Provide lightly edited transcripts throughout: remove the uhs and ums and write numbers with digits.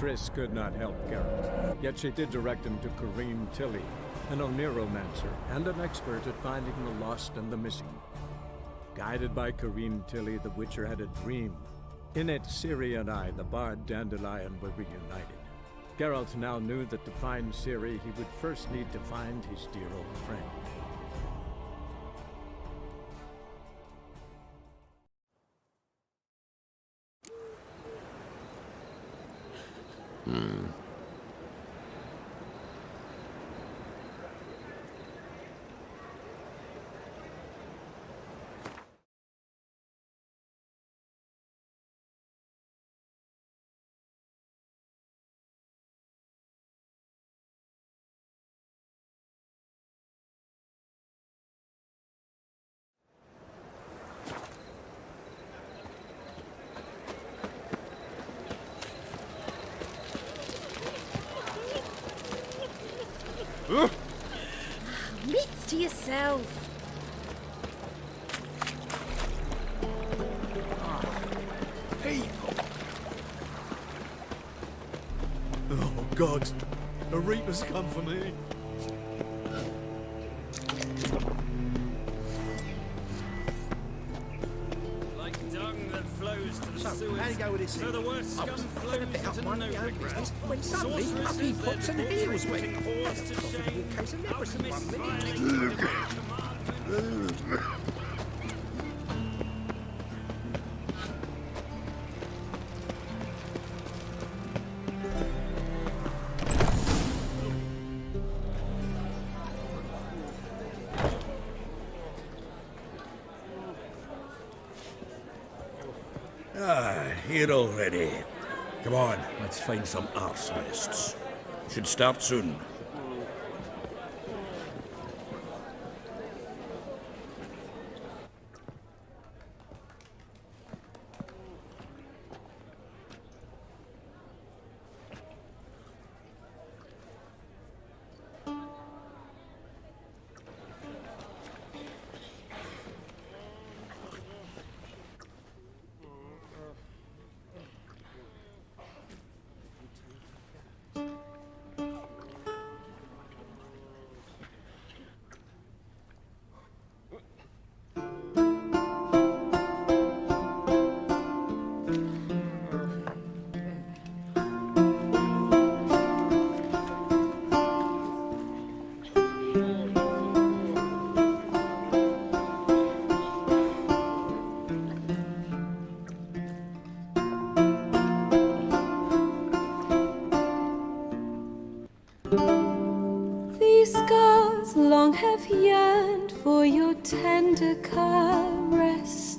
Triss could not help Geralt, yet she did direct him to Corrine Tilly, an Oniromancer and an expert at finding the lost and the missing. Guided by Corrine Tilly, the Witcher had a dream. In it, Ciri and I, the bard Dandelion, were reunited. Geralt now knew that to find Ciri, he would first need to find his dear old friend. Mitts to yourself. People! Oh, God. A Reaper's come for me. Like dung that flows to the So, sewers, how do you go with this so thing? the worst I scum was flows gonna bet up into one no of your own regret. business when suddenly up he Sorceresses pops and the led heels went. retreating hordes to shame. Case of leprosy Alchemists one minute. violating divine commandment. Here already. Come on, let's find some arse nests. Should start soon. These scars long have yearned for your tender caress,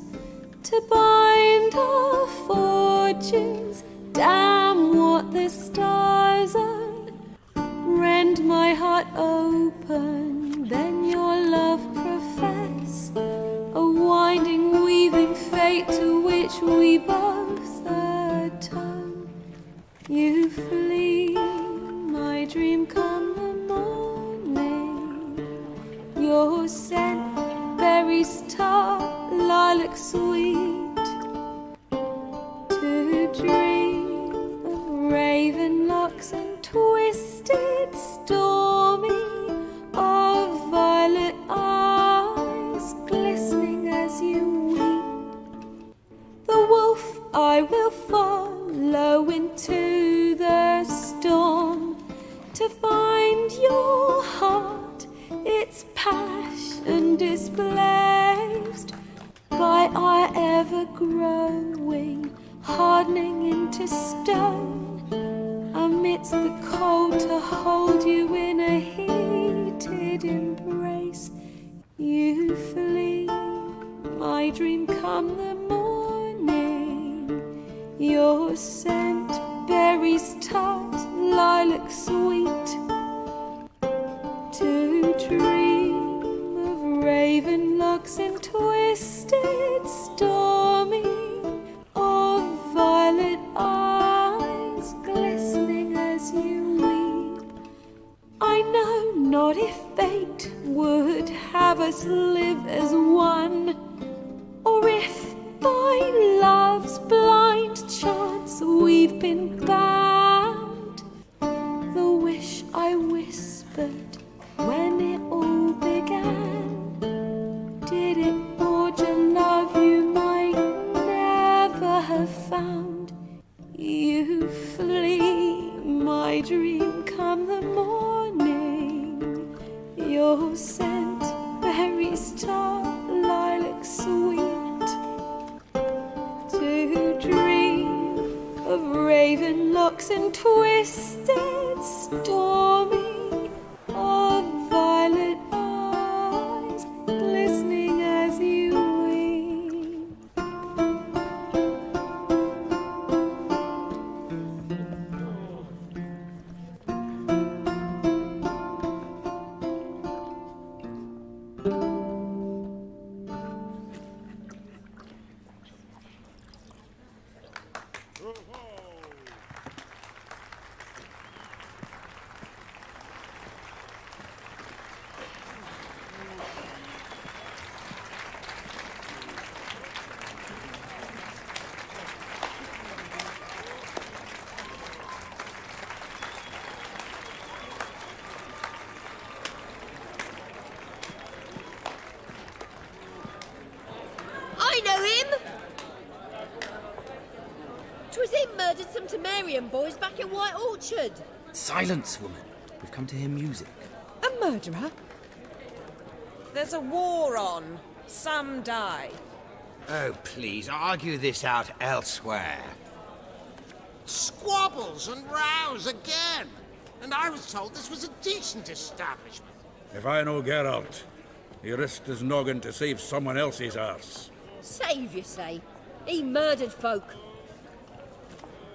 to bind our fortunes. Damn what the stars are. Rend my heart open, then your love profess, a winding, weaving fate to which we both atone. You flee, my dream come the morning. Your scent, berries tart, lilac sweet. To dream of raven locks and twisted, stormy, of violet eyes glistening as you weep. The wolf I will follow into the storm, to find your heart, its passion displaced by our ever-growing, hardening into stone, amidst the cold to hold you in a heated embrace. You flee, my dream come the morning. Your scent, berries tart, lilac sweet. To dream of raven locks and twisted, stormy, of violet eyes glistening as you weep. I know not if fate would have us live as one, or if by love's blind chance we've been bound. your scent, berries tart, lilac sweet. To dream of raven locks and twisted stormy, of violet eyes glistening as you weep. I know him! 'Twas him murdered some Temerian boys back in White Orchard. Silence, woman. We've come to hear music. A murderer? There's a war on. Some die. Oh, please, argue this out elsewhere. Squabbles and rows again. And I was told this was a decent establishment. If I know Geralt, he risked his noggin to save someone else's arse. Save, you say? He murdered folk.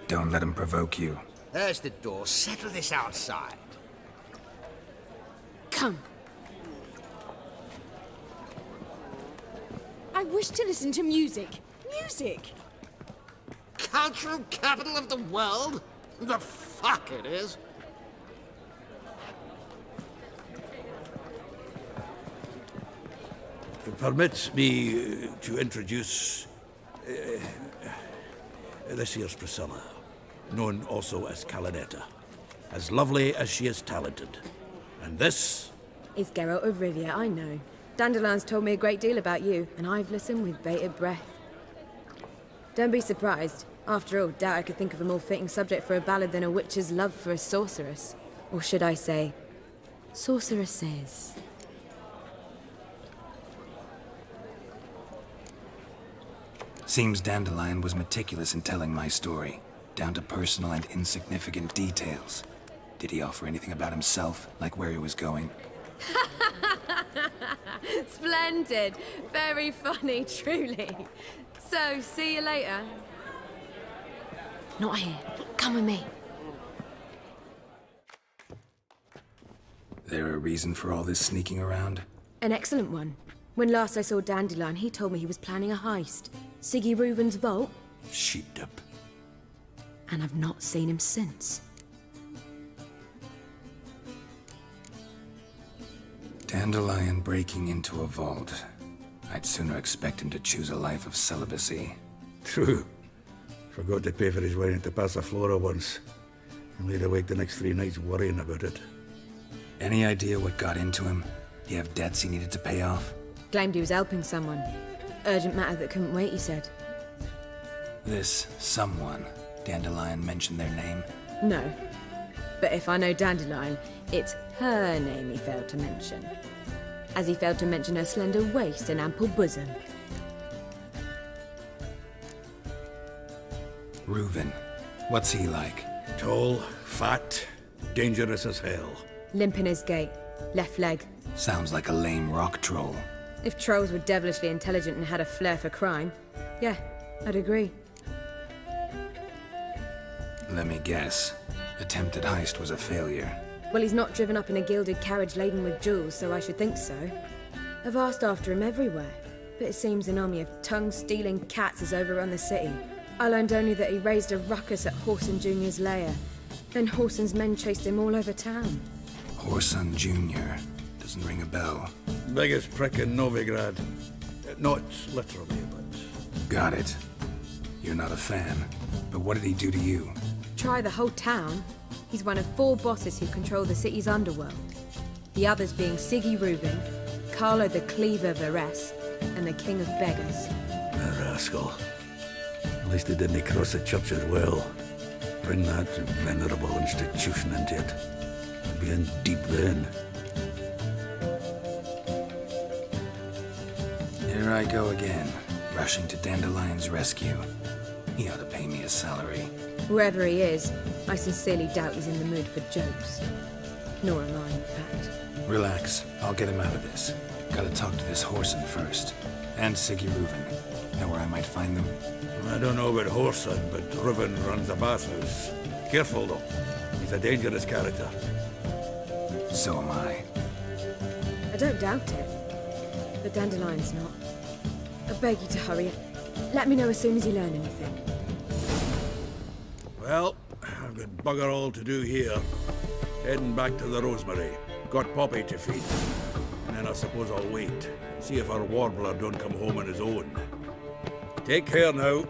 Don't let him provoke you. There's the door. Settle this outside. Come. I wish to listen to music. Music! Cultural capital of the world? The fuck it is. Permit me to introduce this here's Priscilla, known also as Calinetta. As lovely as she is talented. And this? Is Geralt of Rivia, I know. Dandelion's told me a great deal about you, and I've listened with bated breath. Don't be surprised. After all, doubt I could think of a more fitting subject for a ballad than a witch's love for a sorceress. Or should I say, sorceresses. Seems Dandelion was meticulous in telling my story, down to personal and insignificant details. Did he offer anything about himself, like where he was going? Splendid. Very funny, truly. So, see you later. Not here. Come with me. There a reason for all this sneaking around? An excellent one. When last I saw Dandelion, he told me he was planning a heist. Siggy Reuven's vault. Sheep-dip. And I've not seen him since. Dandelion breaking into a vault. I'd sooner expect him to choose a life of celibacy. True. Forgot to pay for his wedding to Passaflora once. And laid awake the next 3 nights worrying about it. Any idea what got into him? Do you have debts he needed to pay off? Claimed he was helping someone. Urgent matter that couldn't wait, he said. This someone, Dandelion mentioned their name? No. But if I know Dandelion, it's her name he failed to mention. As he failed to mention her slender waist and ample bosom. Reuven. What's he like? Tall, fat, dangerous as hell. Limp in his gait. Left leg. Sounds like a lame rock troll. If trolls were devilishly intelligent and had a flair for crime, yeah, I'd agree. Let me guess. Attempted heist was a failure. Well, he's not driven up in a gilded carriage laden with jewels, so I should think so. I've asked after him everywhere, but it seems an army of tongue-stealing cats has overrun the city. I learned only that he raised a ruckus at Whoreson Jr.'s lair. Then Whoreson's men chased him all over town. Whoreson Jr. Doesn't ring a bell. Biggest prick in Novigrad. Not literally, but... Got it. You're not a fan. But what did he do to you? Try the whole town. He's one of 4 bosses who control the city's underworld. The others being Siggy Reuven, Carlo the Cleaver Varese, and the King of Beggars. A rascal. At least he didn't cross the church as well. Bring that venerable institution into it. I'd be in deep then. There I go again, rushing to Dandelion's rescue. He ought to pay me a salary. Wherever he is, I sincerely doubt he's in the mood for jokes. Nor am I, in fact. Relax, I'll get him out of this. Gotta talk to this Whoreson first. And Siggy Reuven. Know where I might find them? I don't know about Whoreson, but Reuven runs a bathhouse. Careful, though. He's a dangerous character. So am I. I don't doubt it. But Dandelion's not. I beg you to hurry it. Let me know as soon as you learn anything. Well, I've got bugger all to do here. Heading back to the Rosemary. Got Poppy to feed. And then I suppose I'll wait. See if our warbler don't come home on his own. Take care now.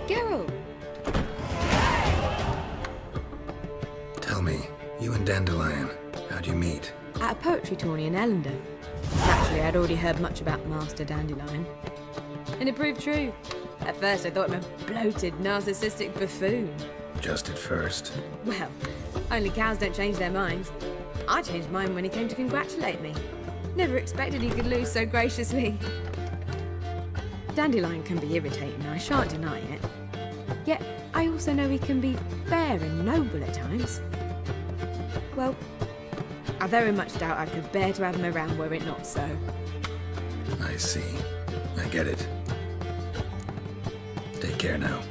Geralt! Tell me, you and Dandelion, how'd you meet? At a poetry tourney in Ellender. Naturally, I'd already heard much about Master Dandelion. And it proved true. At first, I thought him a bloated, narcissistic buffoon. Just at first. Well, only cows don't change their minds. I changed mine when he came to congratulate me. Never expected he could lose so graciously. Dandelion can be irritating, I shan't deny it. Yet, I also know he can be fair and noble at times. Well, I very much doubt I could bear to have him around were it not so. I see. I get it. Take care now.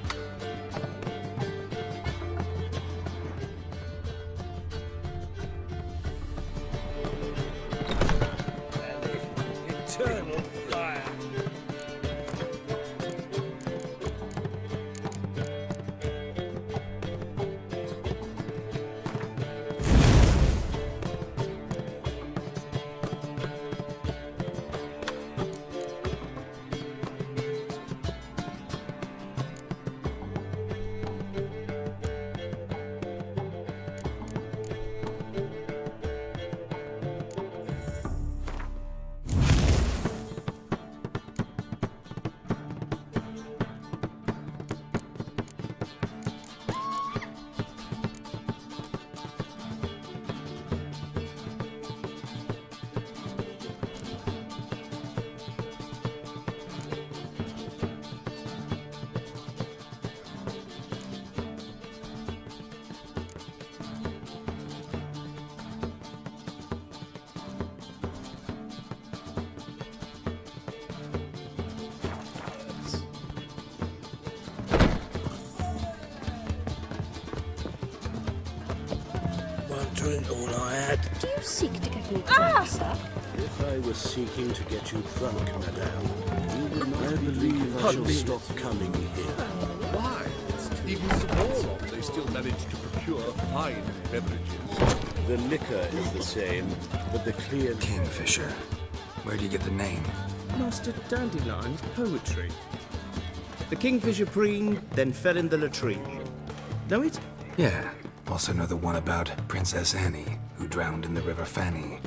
Eternal fire. Drink all I had. Do you seek to get me drunk, sir? If I was seeking to get you drunk, madame, I believe I shall stop coming here. Why? Even small, they still manage to procure fine beverages. The liquor is the same, but the clear... Kingfisher. Where do you get the name? Master Dandelion's poetry. The kingfisher preened, then fell in the latrine. Know it? Yeah. Also know the one about Princess Annie, who drowned in the River Fanny.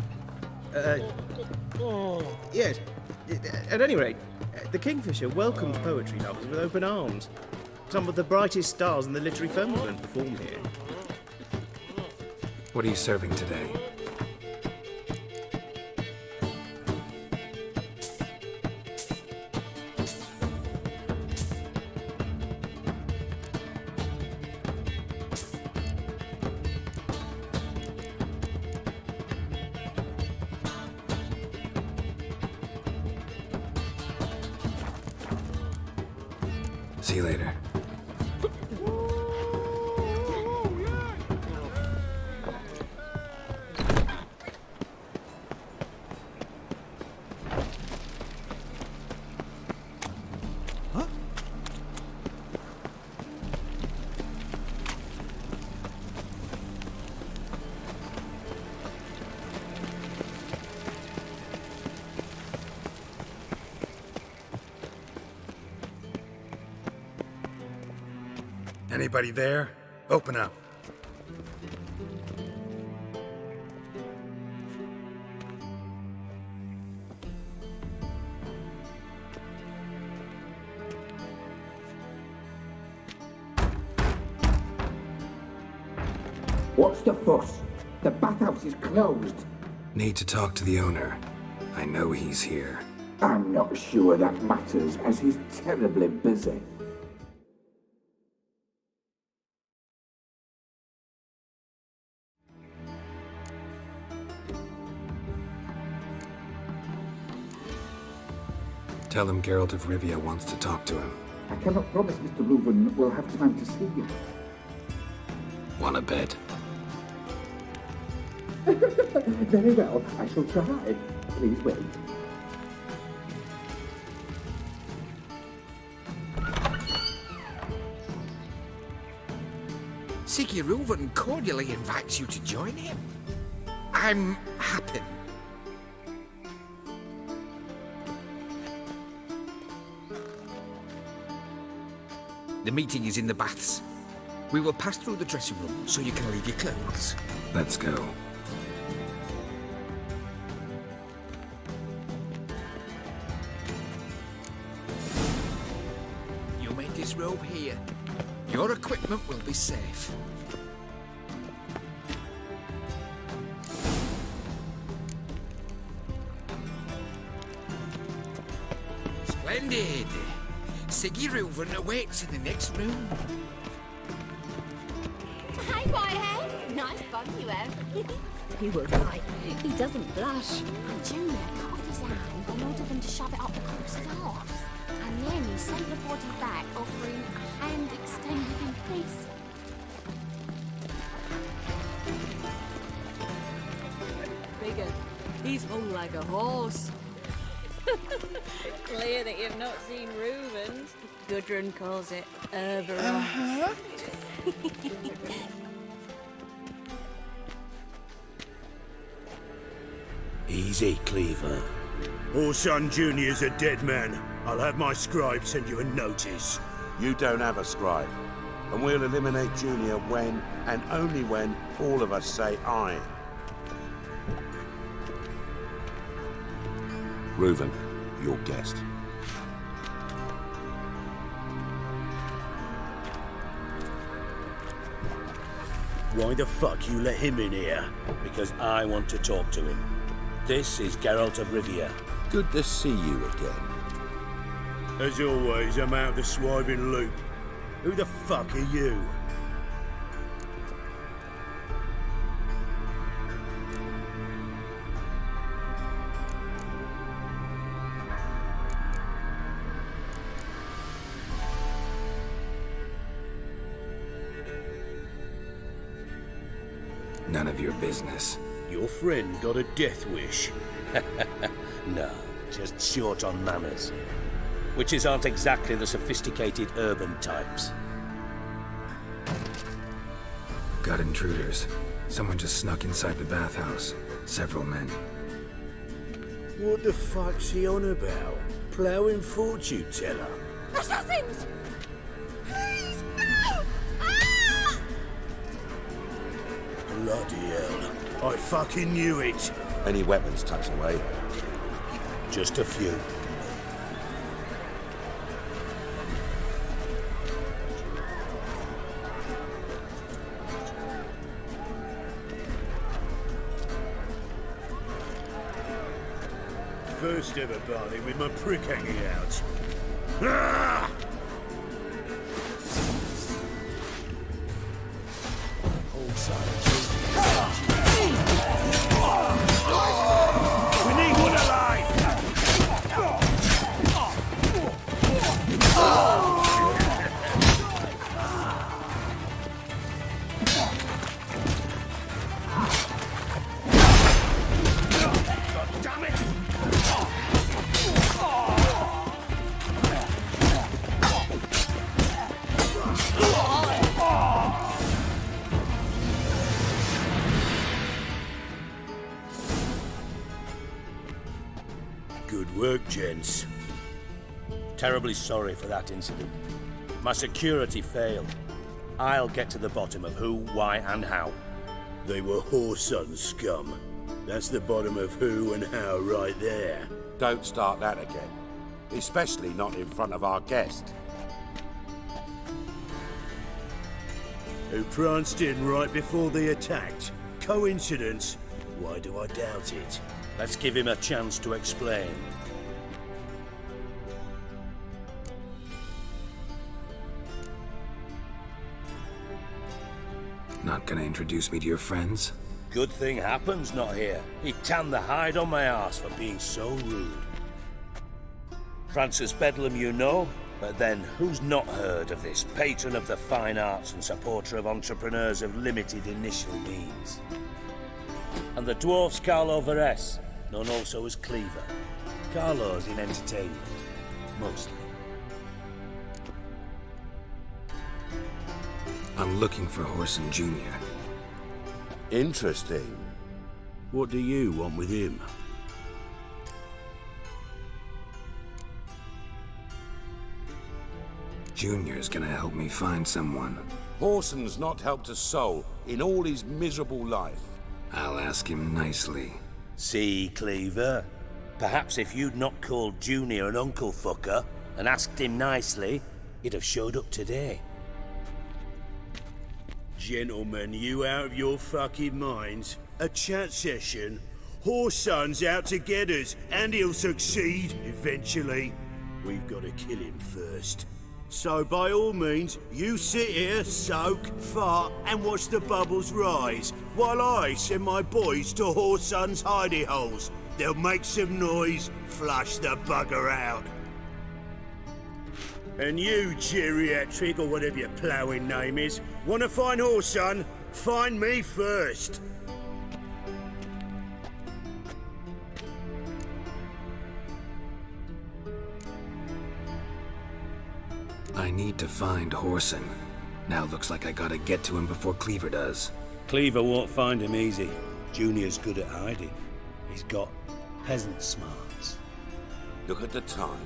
Yes. At any rate, the Kingfisher welcomed poetry lovers with open arms. Some of the brightest stars in the literary firmament perform here. What are you serving today? See you later. Anybody there? Open up. What's the fuss? The bathhouse is closed. Need to talk to the owner. I know he's here. I'm not sure that matters, as he's terribly busy. Tell him Geralt of Rivia wants to talk to him. I cannot promise Mr. Reuven will have time to see you. Wanna bet? Very well, I shall try. Please wait. Siggy Reuven cordially invites you to join him. I'm happy. The meeting is in the baths. We will pass through the dressing room so you can leave your clothes. Let's go. You may disrobe here. Your equipment will be safe. Splendid! Siggy Reuven awaits in the next room. Hi, Whitehead. Nice bum you have. You were right. He doesn't blush. And Junior cut off his hand and ordered them to shove it up the corpse's arse. And then he sent the body back, offering a hand extended in peace. Bigger. He's hung like a horse. Clear that you've not seen Reuven's. Gudrun calls it Herberon. Easy, Cleaver. Orson Jr.'s a dead man. I'll have my scribe send you a notice. You don't have a scribe. And we'll eliminate Junior when, and only when, all of us say aye. Reuven, your guest. Why the fuck you let him in here? Because I want to talk to him. This is Geralt of Rivia. Good to see you again. As always, I'm out of the swiving loop. Who the fuck are you? None of your business. Your friend got a death wish. No, just short on manners. Witches aren't exactly the sophisticated urban types. Got intruders. Someone just snuck inside the bathhouse. Several men. What the fuck's he on about? Ploughing fortune teller? Assassins! Please, no! Ah! Bloody hell. I fucking knew it. Any weapons tucked away? Just a few. First ever party with my prick hanging out. Ah! We need one alive! God damn it! Good work, gents. Terribly sorry for that incident. My security failed. I'll get to the bottom of who, why, and how. They were Whoreson scum. That's the bottom of who and how right there. Don't start that again. Especially not in front of our guest. Who pranced in right before they attacked. Coincidence? Why do I doubt it? Let's give him a chance to explain. Not gonna introduce me to your friends? Good thing Happen's not here. He tanned the hide on my arse for being so rude. Francis Bedlam you know, but then who's not heard of this patron of the fine arts and supporter of entrepreneurs of limited initial means? And the dwarf's Carlo Veres, known also as Cleaver. Carlo's in entertainment, mostly. I'm looking for Horson Jr. Interesting. What do you want with him? Junior's gonna help me find someone. Horson's not helped a soul in all his miserable life. I'll ask him nicely. See, Cleaver? Perhaps if you'd not called Junior an uncle fucker and asked him nicely, he'd have showed up today. Gentlemen, you out of your fucking minds? A chat session? Horson's out to get us, and he'll succeed eventually. We've got to kill him first. So by all means, you sit here, soak, fart, and watch the bubbles rise, while I send my boys to Horson's hidey holes. They'll make some noise, flush the bugger out. And you, geriatric, or whatever your ploughing name is, want to find Horson? Find me first. I need to find Horson. Now looks like I gotta get to him before Cleaver does. Cleaver won't find him easy. Junior's good at hiding. He's got peasant smarts. Look at the time.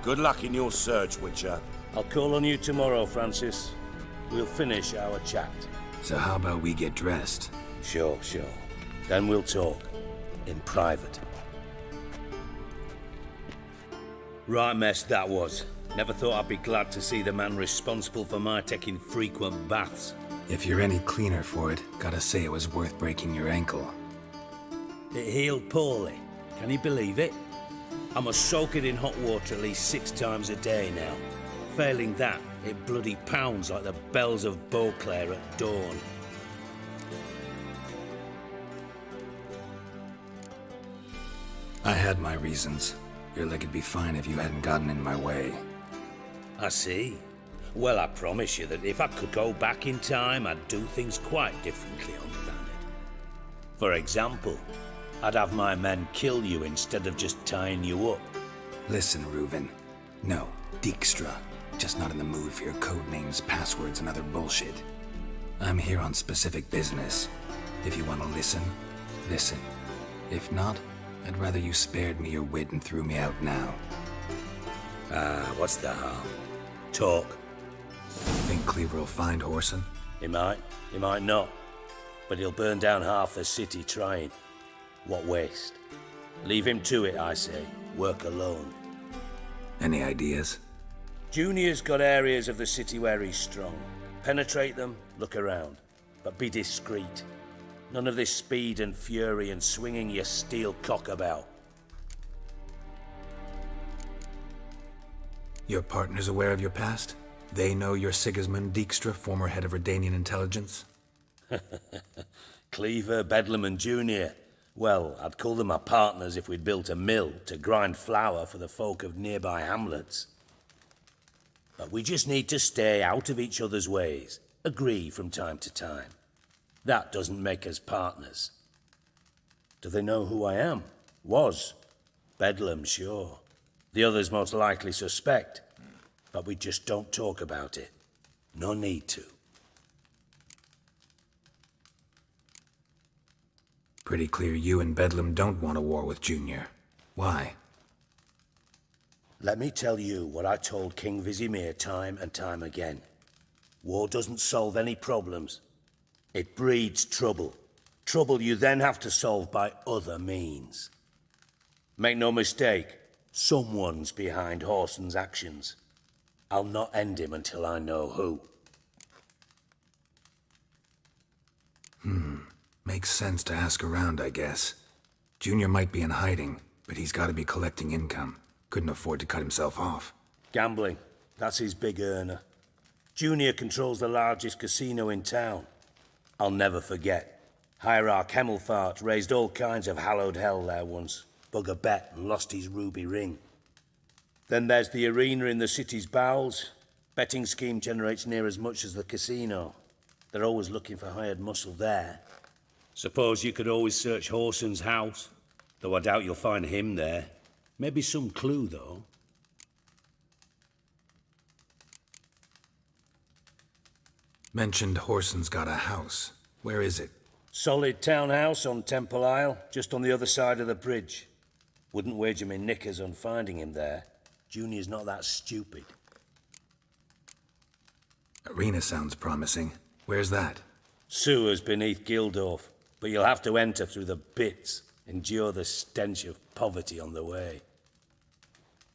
Good luck in your search, Witcher. I'll call on you tomorrow, Francis. We'll finish our chat. So how about we get dressed? Sure. Then we'll talk. In private. Right mess that was. Never thought I'd be glad to see the man responsible for my taking frequent baths. If you're any cleaner for it, gotta say it was worth breaking your ankle. It healed poorly. Can you believe it? I must soak it in hot water at least 6 times a day now. Failing that, it bloody pounds like the bells of Beauclair at dawn. I had my reasons. Your leg would be fine if you hadn't gotten in my way. I see. Well, I promise you that if I could go back in time, I'd do things quite differently on the planet. For example, I'd have my men kill you instead of just tying you up. Listen, Reuven. No, Dijkstra. Just not in the mood for your code names, passwords, and other bullshit. I'm here on specific business. If you want to listen, listen. If not, I'd rather you spared me your wit and threw me out now. What's the harm? Talk. Think Cleaver will find Horson? He might not. But he'll burn down half the city trying. What waste? Leave him to it, I say. Work alone. Any ideas? Junior's got areas of the city where he's strong. Penetrate them, look around. But be discreet. None of this speed and fury and swinging your steel cock about. Your partner's aware of your past? They know you're Sigismund Dijkstra, former head of Redanian intelligence? Cleaver, Bedlam and Junior. Well, I'd call them my partners if we'd built a mill to grind flour for the folk of nearby hamlets. But we just need to stay out of each other's ways. Agree from time to time. That doesn't make us partners. Do they know who I am? Was. Bedlam, sure. The others most likely suspect. But we just don't talk about it. No need to. Pretty clear you and Bedlam don't want a war with Junior. Why? Let me tell you what I told King Vizimir time and time again. War doesn't solve any problems. It breeds trouble. Trouble you then have to solve by other means. Make no mistake, someone's behind Horson's actions. I'll not end him until I know who. Makes sense to ask around, I guess. Junior might be in hiding, but he's got to be collecting income. Couldn't afford to cut himself off. Gambling. That's his big earner. Junior controls the largest casino in town. I'll never forget. Hierarch Hemmelfart raised all kinds of hallowed hell there once. Bugger bet and lost his ruby ring. Then there's the arena in the city's bowels. Betting scheme generates near as much as the casino. They're always looking for hired muscle there. Suppose you could always search Horson's house. Though I doubt you'll find him there. Maybe some clue, though. Mentioned Horson's got a house. Where is it? Solid townhouse on Temple Isle, just on the other side of the bridge. Wouldn't wager me knickers on finding him there. Junior's not that stupid. Arena sounds promising. Where's that? Sewers beneath Gildorf, but you'll have to enter through the bits, endure the stench of poverty on the way.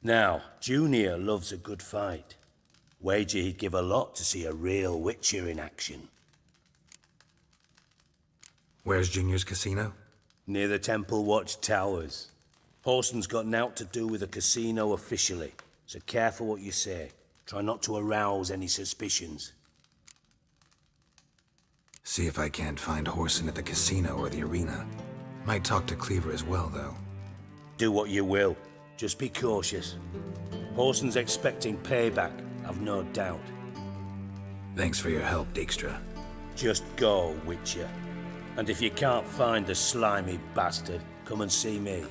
Now, Junior loves a good fight. Wager he'd give a lot to see a real Witcher in action. Where's Junior's casino? Near the Temple Watch Towers. Horson's got naught to do with the casino officially, so careful what you say. Try not to arouse any suspicions. See if I can't find Horson at the casino or the arena. Might talk to Cleaver as well, though. Do what you will. Just be cautious. Horson's expecting payback, I've no doubt. Thanks for your help, Dijkstra. Just go, Witcher. And if you can't find the slimy bastard, come and see me.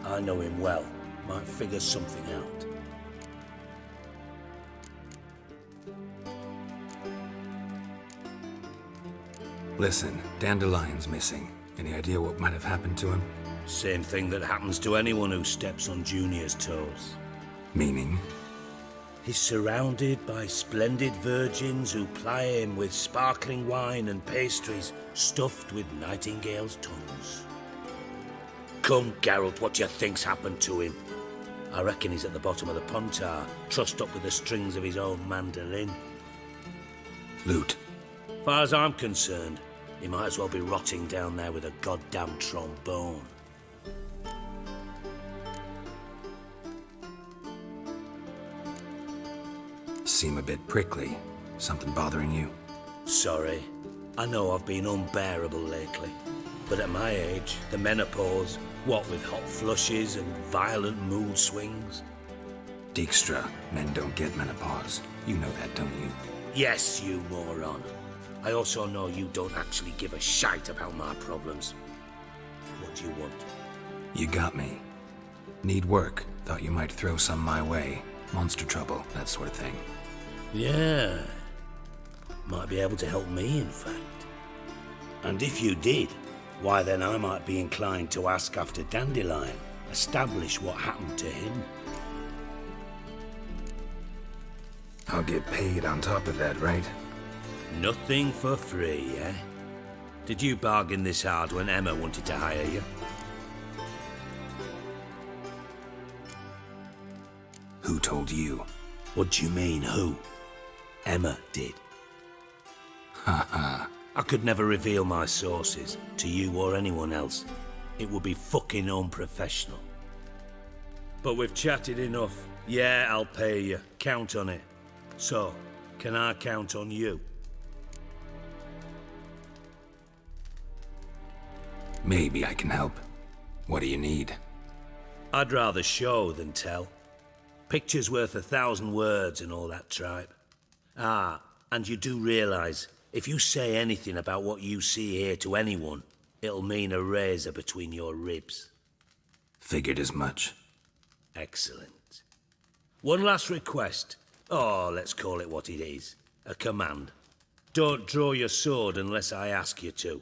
I know him well. Might figure something out. Listen, Dandelion's missing. Any idea what might have happened to him? Same thing that happens to anyone who steps on Junior's toes. Meaning? He's surrounded by splendid virgins who ply him with sparkling wine and pastries stuffed with nightingales' tongues. Come, Geralt, what do you think's happened to him? I reckon he's at the bottom of the Pontar, trussed up with the strings of his own mandolin. Loot. Far as I'm concerned, he might as well be rotting down there with a goddamn trombone. Seem a bit prickly. Something bothering you? Sorry. I know I've been unbearable lately. But at my age, the menopause, what with hot flushes and violent mood swings. Dijkstra, men don't get menopause. You know that, don't you? Yes, you moron. I also know you don't actually give a shite about my problems. What do you want? You got me. Need work. Thought you might throw some my way. Monster trouble, that sort of thing. Yeah. Might be able to help me, in fact. And if you did, why then I might be inclined to ask after Dandelion, establish what happened to him. I'll get paid on top of that, right? Nothing for free, eh? Did you bargain this hard when Emma wanted to hire you? Who told you? What do you mean, who? Emma did. Haha. I could never reveal my sources, to you or anyone else. It would be fucking unprofessional. But we've chatted enough. Yeah, I'll pay you. Count on it. So, can I count on you? Maybe I can help. What do you need? I'd rather show than tell. Picture's worth 1,000 words and all that tripe. Ah, and you do realise, if you say anything about what you see here to anyone, it'll mean a razor between your ribs. Figured as much. Excellent. One last request. Oh, let's call it what it is. A command. Don't draw your sword unless I ask you to.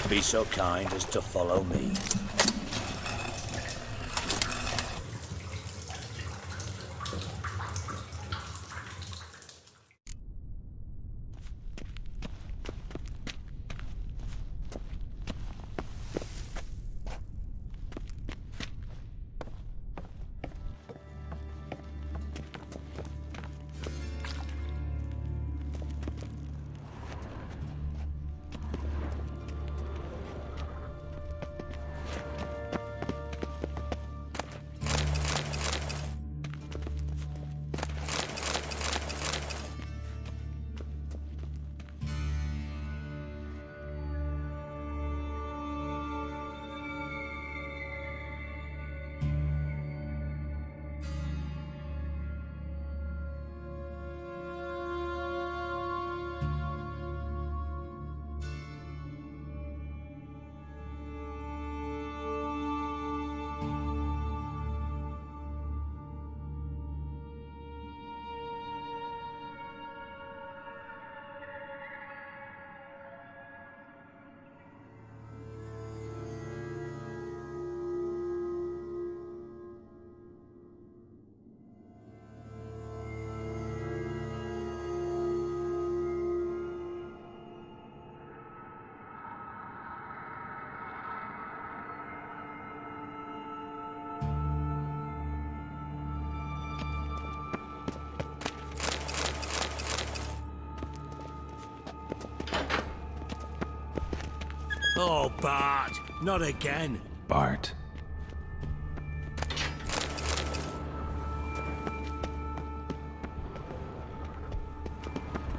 Be so kind as to follow me. Oh, Bart, not again. Bart.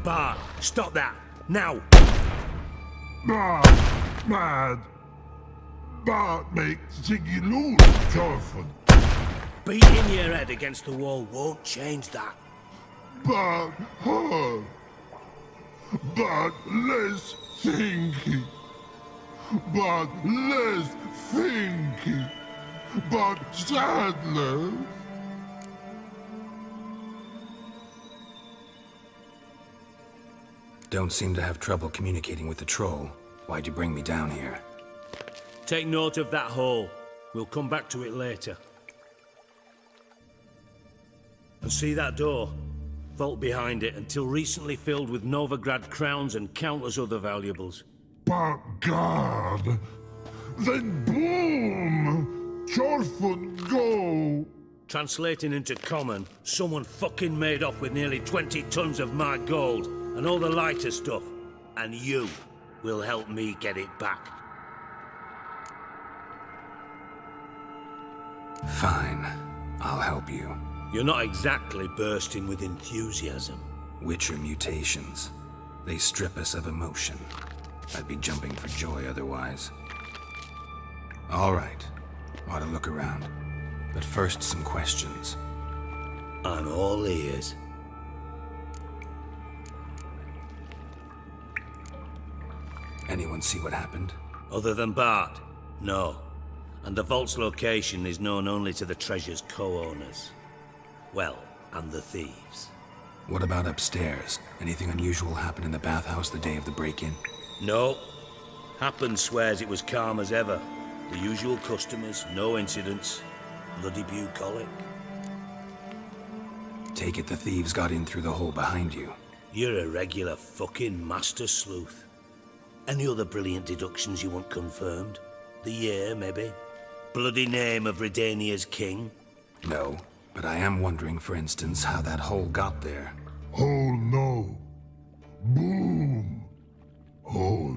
Bart, stop that, now! Bart, mad. Bart makes Ziggy lose, Thorfinn. Beating your head against the wall won't change that. Bart, hard. Bart, less thinky. Bart, less thinky. Bart, Sadler. Don't seem to have trouble communicating with the troll. Why'd you bring me down here? Take note of that hole. We'll come back to it later. And see that door? Vault behind it, until recently filled with Novigrad crowns and countless other valuables. But God, then boom! Thorfinn, go! Translating into common, someone fucking made off with nearly 20 tons of my gold, and all the lighter stuff. And you will help me get it back. Fine. I'll help you. You're not exactly bursting with enthusiasm. Witcher mutations. They strip us of emotion. I'd be jumping for joy otherwise. All right. Ought to look around. But first, some questions. I'm all ears. Anyone see what happened? Other than Bart? No. And the vault's location is known only to the treasure's co-owners. Well, and the thieves. What about upstairs? Anything unusual happen in the bathhouse the day of the break-in? No. Happen swears it was calm as ever. The usual customers, no incidents. Bloody bucolic. Take it the thieves got in through the hole behind you. You're a regular fucking master sleuth. Any other brilliant deductions you want confirmed? The year, maybe? Bloody name of Redania's king? No, but I am wondering, for instance, how that hole got there. Hole no. Boom. Hole.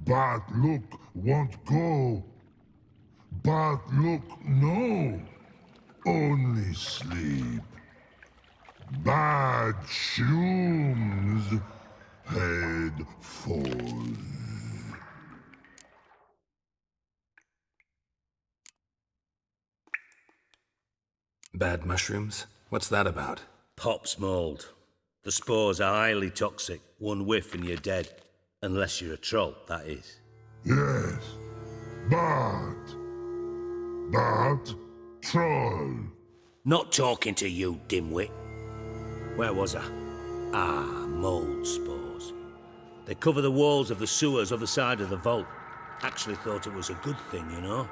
Bart look won't go. Bart look no. Only sleep. Bad shrooms. Head full. Bad mushrooms? What's that about? Pop's mold. The spores are highly toxic. One whiff and you're dead. Unless you're a troll, that is. Yes. Bart. Bart. Troll. Not talking to you, dimwit. Where was I? Ah, mold spores. They cover the walls of the sewers other side of the vault. Actually thought it was a good thing, you know?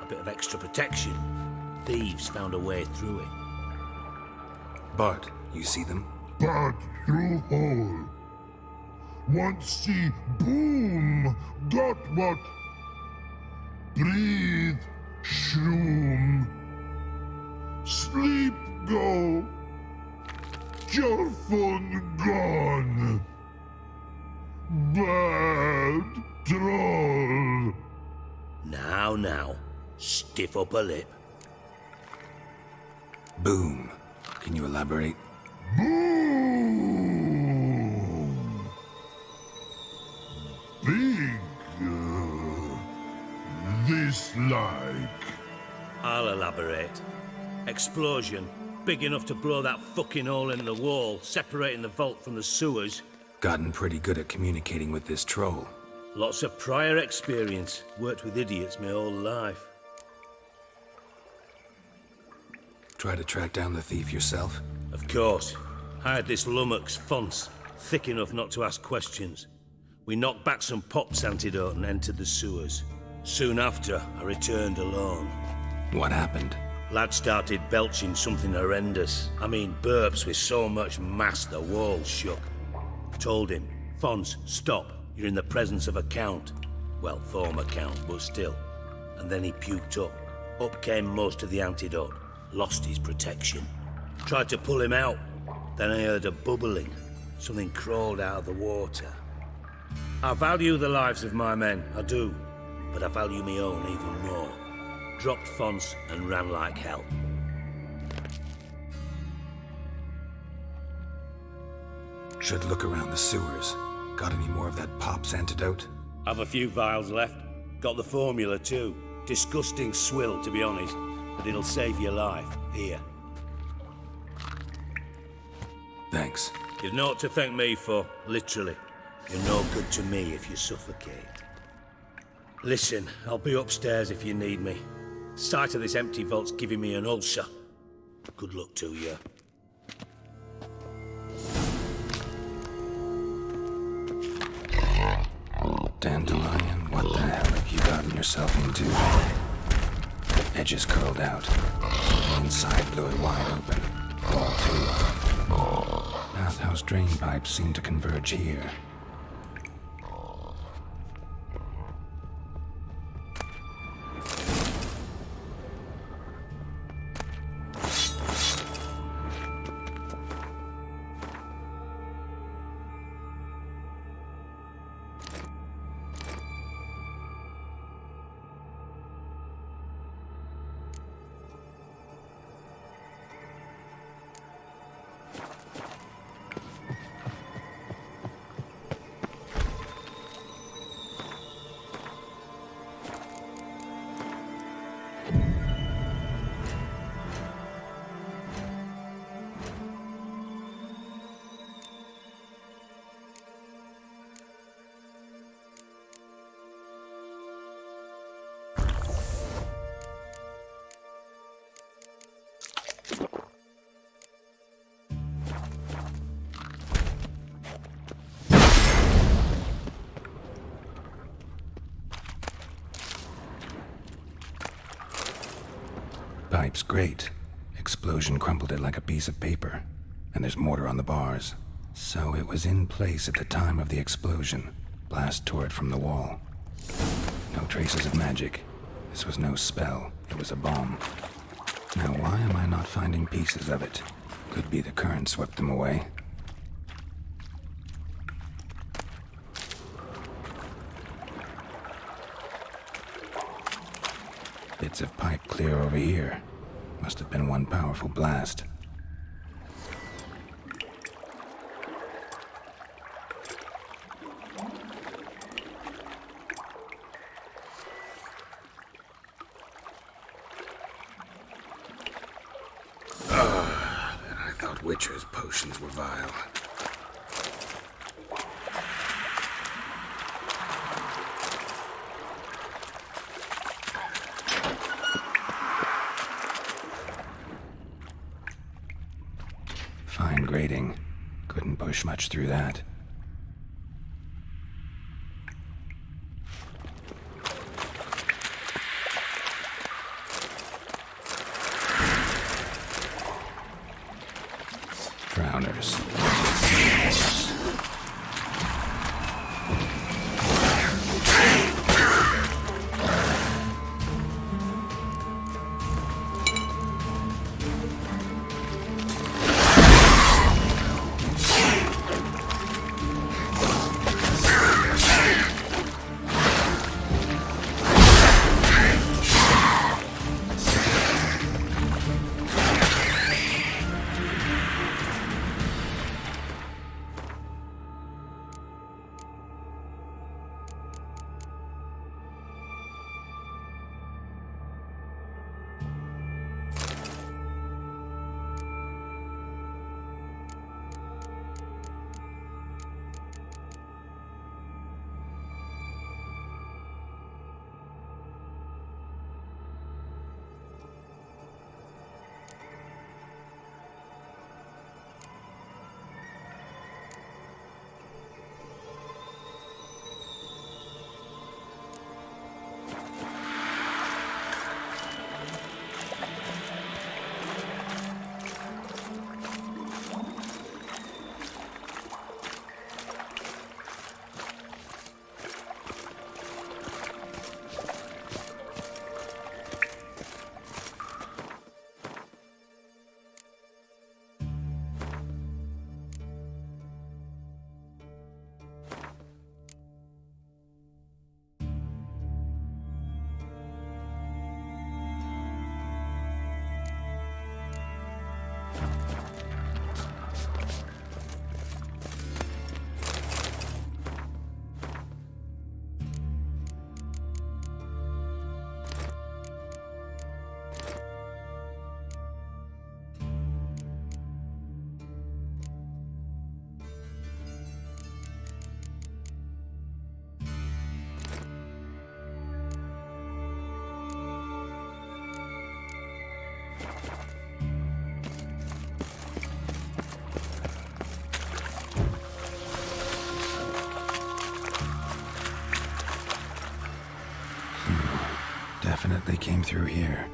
A bit of extra protection. Thieves found a way through it. Bart, you see them? Bart through hole. Want see boom. Got what? Breathe. Shroom. Sleep go. Your phone gone. Bad troll. Now. Stiff up a lip. Boom. Can you elaborate? Boom. Big. This like. I'll elaborate. Explosion. Big enough to blow that fucking hole in the wall, separating the vault from the sewers. Gotten pretty good at communicating with this troll. Lots of prior experience. Worked with idiots my whole life. Try to track down the thief yourself? Of course. Hired this lummox, Fons, thick enough not to ask questions. We knocked back some Pop's antidote and entered the sewers. Soon after, I returned alone. What happened? Lad started belching something horrendous. I mean, burps with so much mass the walls shook. Told him, Fons, stop. You're in the presence of a count. Well, former count, but still. And then he puked up. Up came most of the antidote. Lost his protection. Tried to pull him out. Then I heard a bubbling. Something crawled out of the water. I value the lives of my men, I do. But I value my own even more. Dropped fonts and ran like hell. Should look around the sewers. Got any more of that Pop's antidote? Have a few vials left. Got the formula too. Disgusting swill, to be honest. But it'll save your life. Here. Thanks. You've naught to thank me for, literally. You're no good to me if you suffocate. Listen, I'll be upstairs if you need me. Sight of this empty vault's giving me an ulcer. Good luck to you. Dandelion, what the hell have you gotten yourself into? Edges curled out. The inside blew it wide open. All two. Bathhouse drain pipes seem to converge here. Pipe's great. Explosion crumpled it like a piece of paper. And there's mortar on the bars. So it was in place at the time of the explosion. Blast tore it from the wall. No traces of magic. This was no spell. It was a bomb. Now why am I not finding pieces of it? Could be the current swept them away. Bits of pipe clear over here. Must have been one powerful blast. And I thought Witcher's potions were vile. Fine grating. Couldn't push much through that. Drowners. definitely came through here.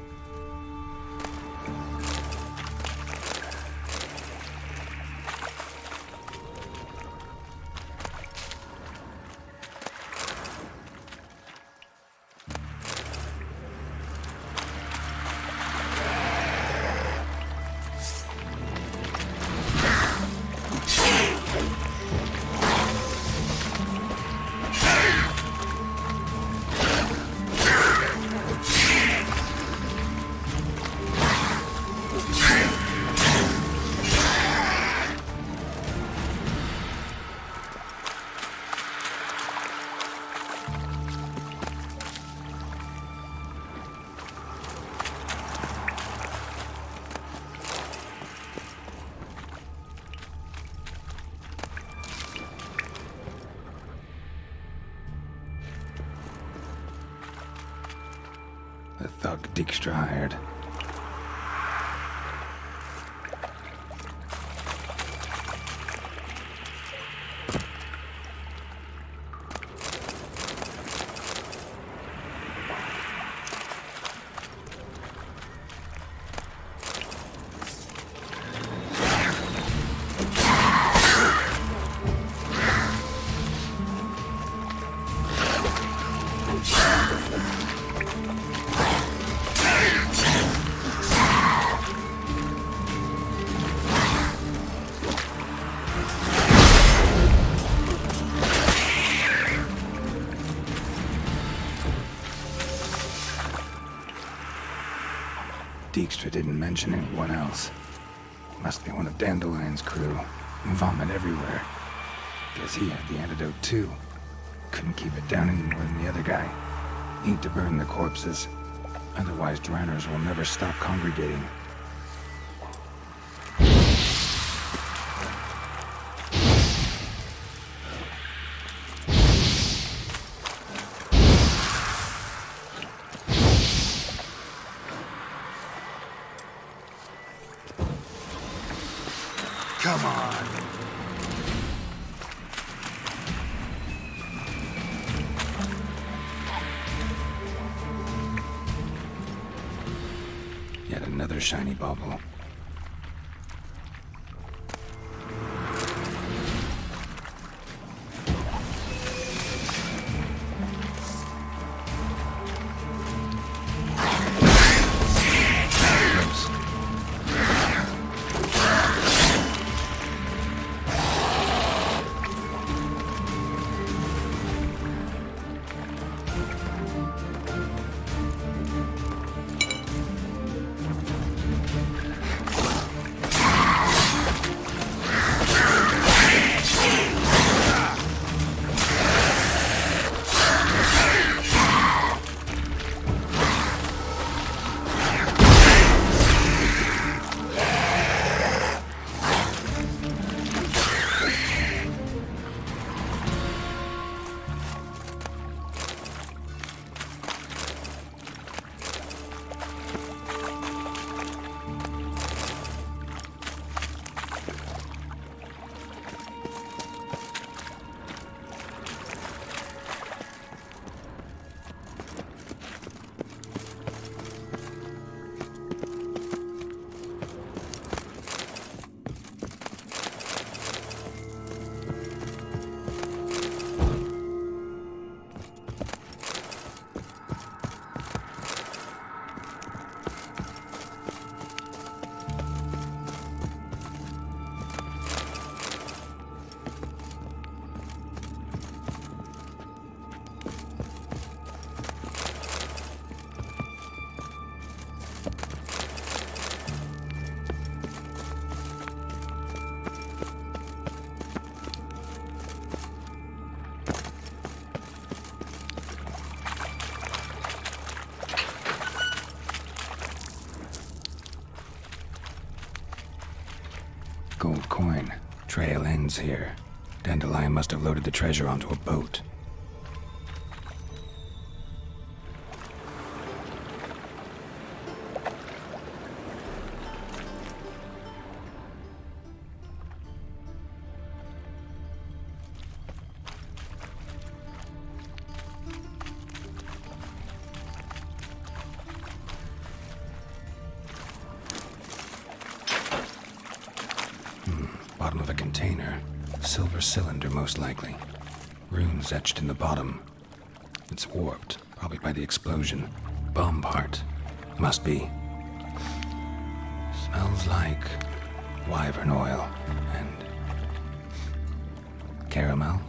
The thug Dijkstra hired. Dijkstra didn't mention anyone else. Must be one of Dandelion's crew. Vomit everywhere. Guess he had the antidote too. Couldn't keep it down any more than the other guy. Need to burn the corpses. Otherwise, drowners will never stop congregating. Come on. Yet another shiny bauble. Gold coin. Trail ends here. Dandelion must have loaded the treasure onto a boat. Bottom of a container. Silver cylinder, most likely. Runes etched in the bottom. It's warped, probably by the explosion. Bomb part. Must be. Smells like wyvern oil and caramel.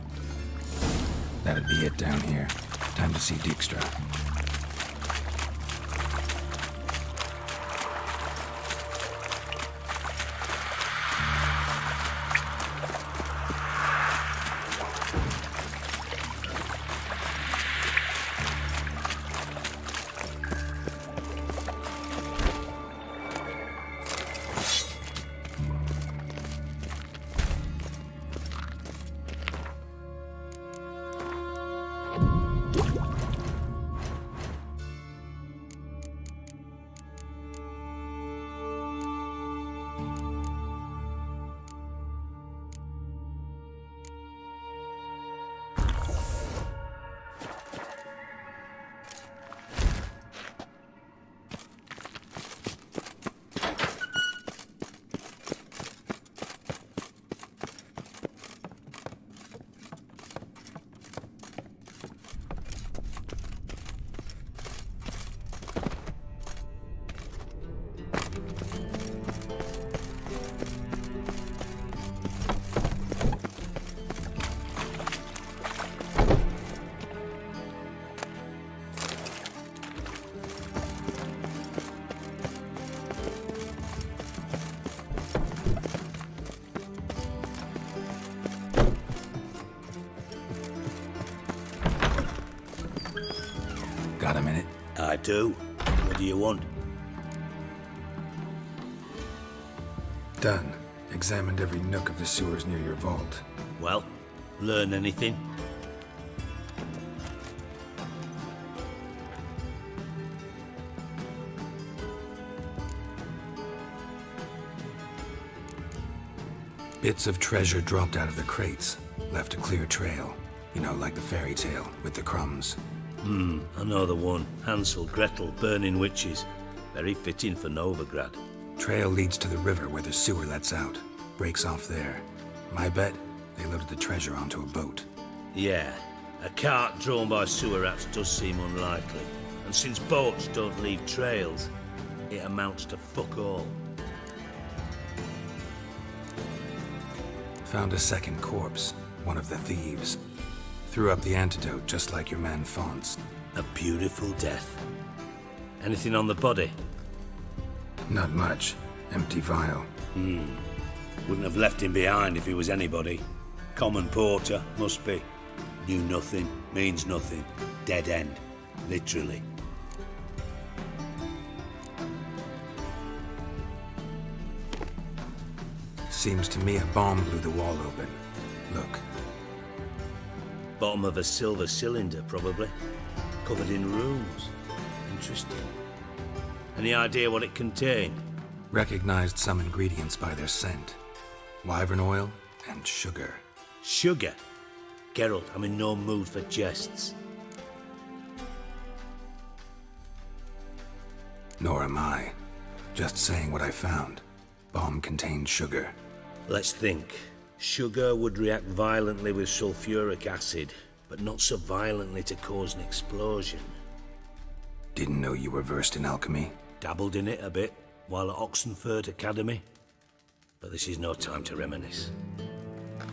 That'd be it down here. Time to see Dijkstra. Got a minute? I do. What do you want? Done. Examined every nook of the sewers near your vault. Well, learn anything? Bits of treasure dropped out of the crates. Left a clear trail. You know, like the fairy tale, with the crumbs. I know the one. Hansel, Gretel, burning witches. Very fitting for Novigrad. Trail leads to the river where the sewer lets out. Breaks off there. My bet, they loaded the treasure onto a boat. Yeah, a cart drawn by sewer rats does seem unlikely. And since boats don't leave trails, it amounts to fuck all. Found a second corpse. One of the thieves. Threw up the antidote just like your man Fonz. A beautiful death. Anything on the body? Not much. Empty vial. Wouldn't have left him behind if he was anybody. Common porter, must be. Knew nothing, means nothing. Dead end. Literally. Seems to me a bomb blew the wall open. Look. Bottom of a silver cylinder, probably. Covered in runes. Interesting. Any idea what it contained? Recognized some ingredients by their scent. Wyvern oil and sugar. Sugar? Geralt, I'm in no mood for jests. Nor am I. Just saying what I found. Bomb contained sugar. Let's think. Sugar would react violently with sulfuric acid, but not so violently to cause an explosion. Didn't know you were versed in alchemy. Dabbled in it a bit while at Oxenford Academy. But this is no time to reminisce.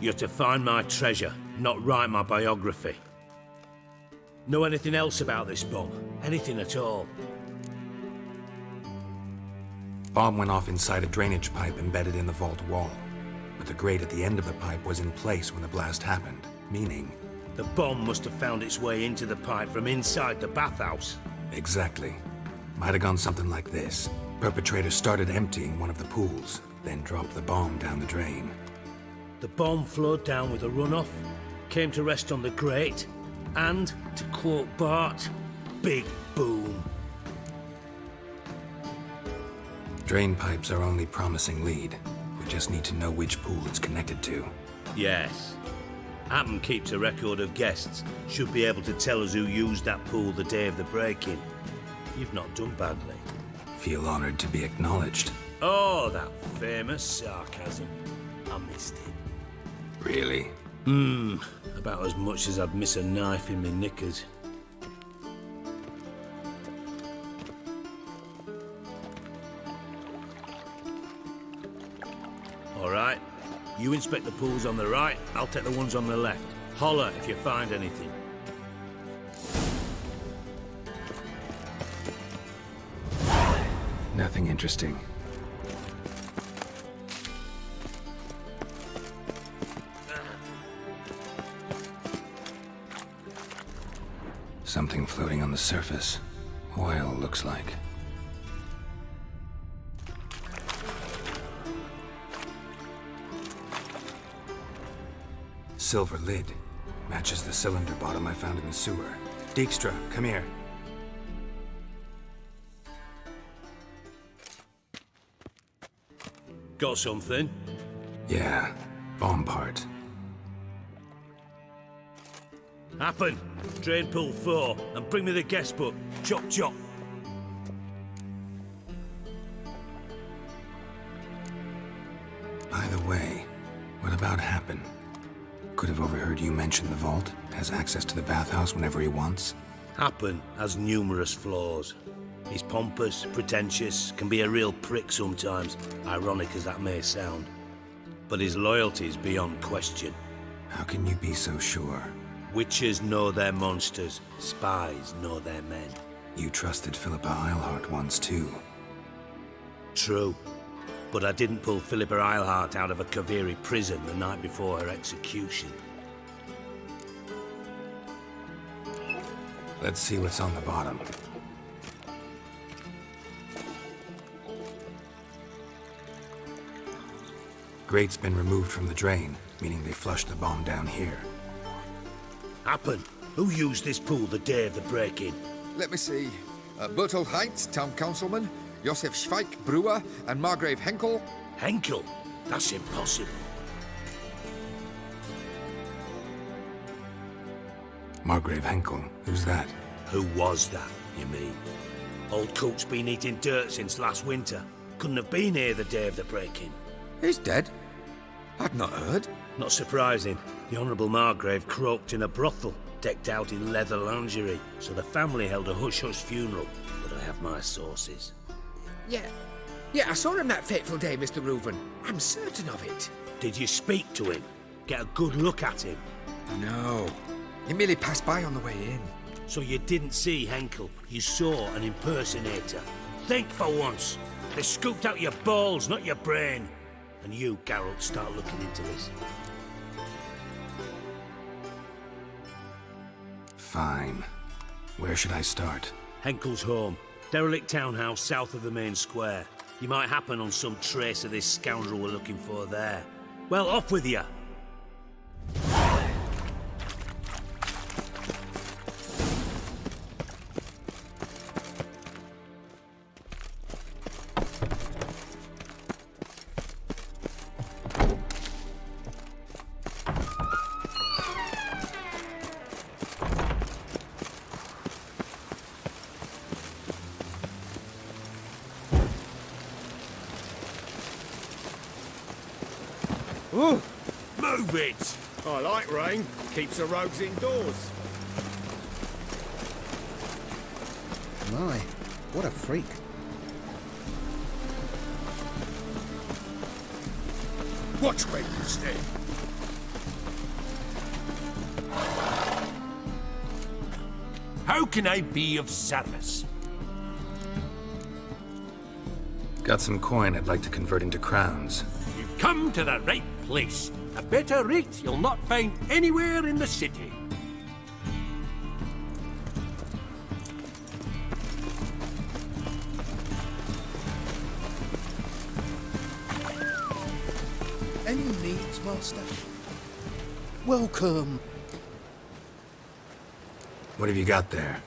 You're to find my treasure, not write my biography. Know anything else about this bomb? Anything at all? Bomb went off inside a drainage pipe embedded in the vault wall. But the grate at the end of the pipe was in place when the blast happened, meaning... The bomb must have found its way into the pipe from inside the bathhouse. Exactly. Might have gone something like this. Perpetrator started emptying one of the pools, then dropped the bomb down the drain. The bomb flowed down with a runoff, came to rest on the grate, and, to quote Bart, big boom. Drain pipes are only promising lead. We just need to know which pool it's connected to. Yes. Appen keeps a record of guests. Should be able to tell us who used that pool the day of the break-in. You've not done badly. Feel honored to be acknowledged. Oh, that famous sarcasm. I missed it. Really? About as much as I'd miss a knife in my knickers. All right. You inspect the pools on the right, I'll take the ones on the left. Holler if you find anything. Nothing interesting. Something floating on the surface. Oil, looks like. Silver lid. Matches the cylinder bottom I found in the sewer. Dijkstra, come here. Got something? Yeah, bomb part. Happen. Drain pool 4, and bring me the guest book. Chop chop. By the way, what about Happen? Could have overheard you mention the vault. Has access to the bathhouse whenever he wants. Happen has numerous flaws. He's pompous, pretentious, can be a real prick sometimes, ironic as that may sound. But his loyalty is beyond question. How can you be so sure? Witches know their monsters, spies know their men. You trusted Philippa Eilhart once too. True. But I didn't pull Philippa Eilhart out of a Kaviri prison the night before her execution. Let's see what's on the bottom. Grate's been removed from the drain, meaning they flushed the bomb down here. Happen. Who used this pool the day of the break-in? Let me see. Bertold Heinz, town councilman, Josef Schweik, brewer, and Margrave Henkel. Henkel? That's impossible. Margrave Henkel, who's that? Who was that, you mean? Old coot's been eating dirt since last winter. Couldn't have been here the day of the break-in. He's dead? I'd not heard. Not surprising. The Honourable Margrave croaked in a brothel, decked out in leather lingerie, so the family held a hush-hush funeral. But I have my sources. Yeah, I saw him that fateful day, Mr. Reuven. I'm certain of it. Did you speak to him? Get a good look at him? No. He merely passed by on the way in. So you didn't see Henkel, you saw an impersonator. Think for once. They scooped out your balls, not your brain. And you, Geralt, start looking into this. Fine. Where should I start? Henkel's home. Derelict townhouse south of the main square. You might happen on some trace of this scoundrel we're looking for there. Well, off with you! Ooh. Move it! I like rain. Keeps the rogues indoors. My, what a freak. Watch where you stay. How can I be of service? Got some coin I'd like to convert into crowns. You've come to the right place. A better rate you'll not find anywhere in the city. Any needs, Master? Welcome. What have you got there?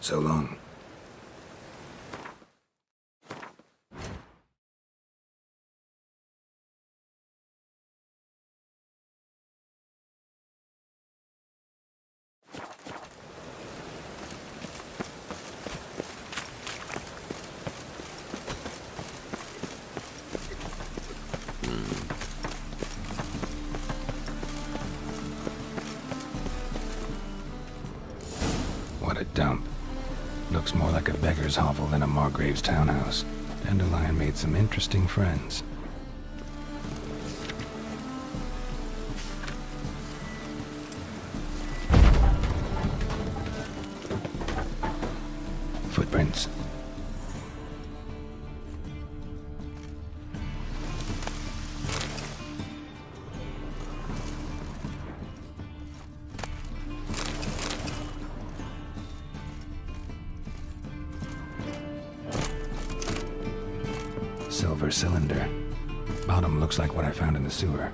So long. What a dump. Looks more like a beggar's hovel than a Margrave's townhouse. Dandelion made some interesting friends. Footprints. Silver cylinder. Bottom looks like what I found in the sewer.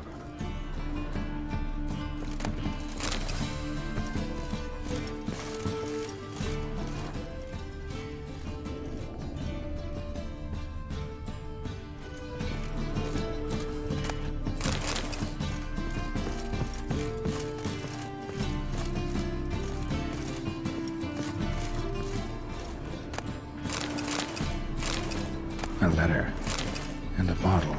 A letter. And a bottle.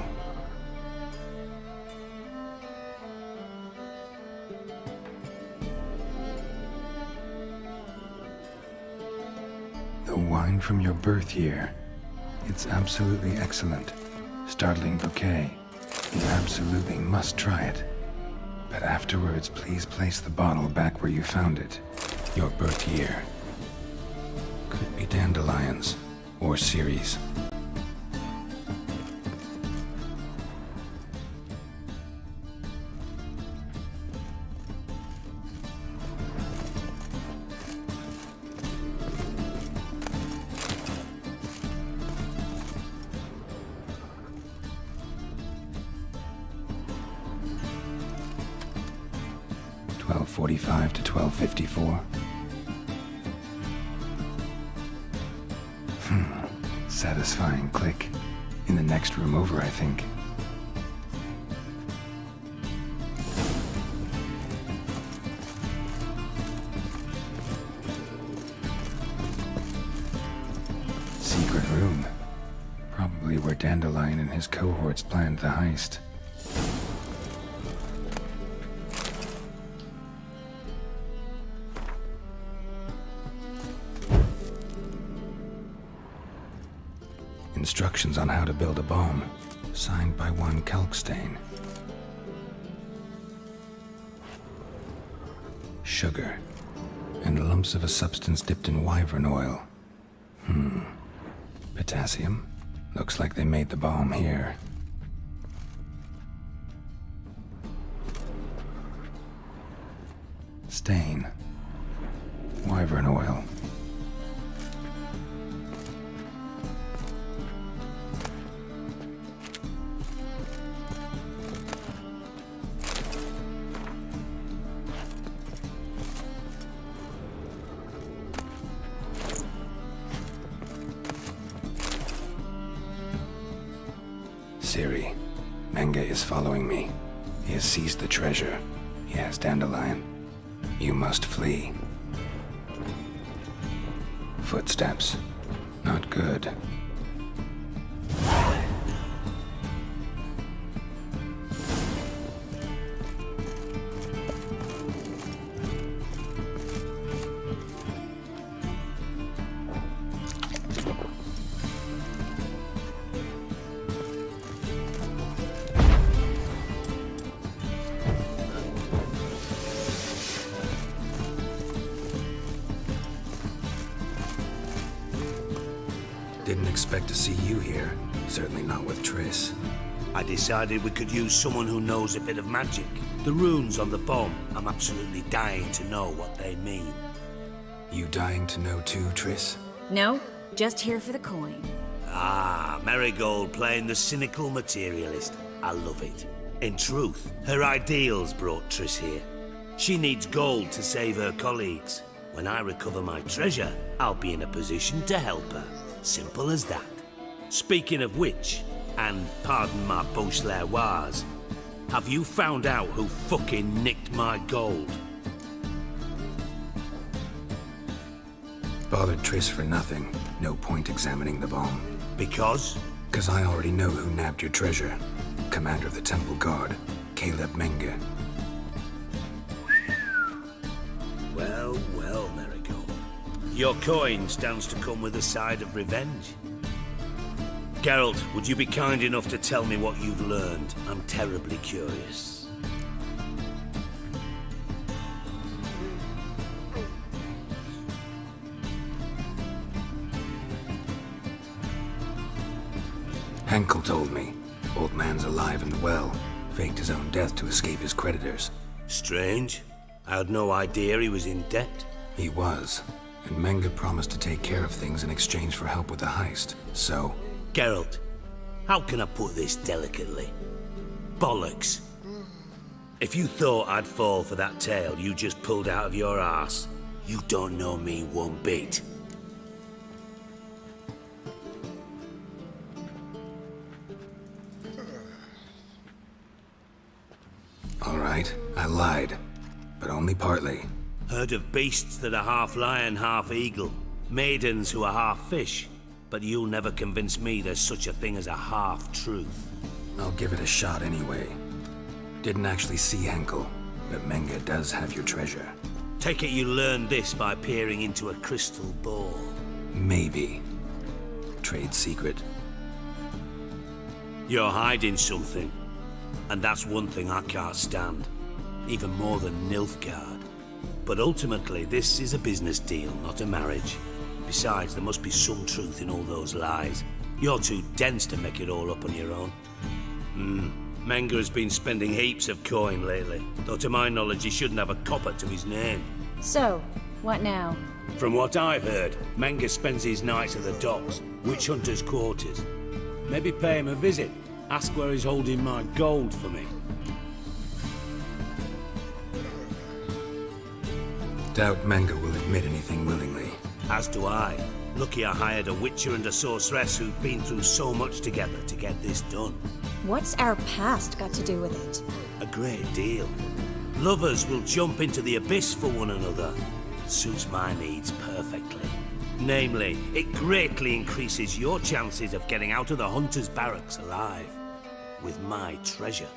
The wine from your birth year. It's absolutely excellent. Startling bouquet. You absolutely must try it. But afterwards, please place the bottle back where you found it. Your birth year. Could be dandelions or Ceres. .45 to 12:54. Satisfying click. In the next room over, I think. Secret room. Probably where Dandelion and his cohorts planned the heist. Instructions on how to build a bomb, signed by one Kalkstein. Sugar, and lumps of a substance dipped in wyvern oil. Potassium? Looks like they made the bomb here. Stain. Wyvern oil. Ciri, Menge is following me. He has seized the treasure. He has Dandelion. You must flee. Footsteps. Not good. Didn't expect to see you here. Certainly not with Triss. I decided we could use someone who knows a bit of magic. The runes on the bomb, I'm absolutely dying to know what they mean. You dying to know too, Triss? No, just here for the coin. Ah, Marigold playing the cynical materialist. I love it. In truth, her ideals brought Triss here. She needs gold to save her colleagues. When I recover my treasure, I'll be in a position to help her. Simple as that. Speaking of which, and pardon my Beauclervoise, have you found out who fucking nicked my gold? Bothered Triss for nothing. No point examining the bomb. Because? Because I already know who nabbed your treasure. Commander of the Temple Guard, Caleb Menge. Well, well, Marigold. Your coin stands to come with a side of revenge. Geralt, would you be kind enough to tell me what you've learned? I'm terribly curious. Henkel told me. Old man's alive and well. Faked his own death to escape his creditors. Strange. I had no idea he was in debt. He was. And Menge promised to take care of things in exchange for help with the heist. So... Geralt, how can I put this delicately? Bollocks. If you thought I'd fall for that tale you just pulled out of your arse, you don't know me one bit. All right, I lied. But only partly. Heard of beasts that are half lion, half eagle. Maidens who are half fish. But you'll never convince me there's such a thing as a half-truth. I'll give it a shot anyway. Didn't actually see Henkel, but Menge does have your treasure. Take it you learned this by peering into a crystal ball. Maybe. Trade secret. You're hiding something. And that's one thing I can't stand. Even more than Nilfgaard. But ultimately, this is a business deal, not a marriage. Besides, there must be some truth in all those lies. You're too dense to make it all up on your own. Menge has been spending heaps of coin lately, though to my knowledge he shouldn't have a copper to his name. So, what now? From what I've heard, Menge spends his nights at the docks, witch hunters' quarters. Maybe pay him a visit. Ask where he's holding my gold for me. Doubt Menge will admit anything willingly. As do I. Lucky I hired a witcher and a sorceress who've been through so much together to get this done. What's our past got to do with it? A great deal. Lovers will jump into the abyss for one another. Suits my needs perfectly. Namely, it greatly increases your chances of getting out of the hunter's barracks alive. With my treasure.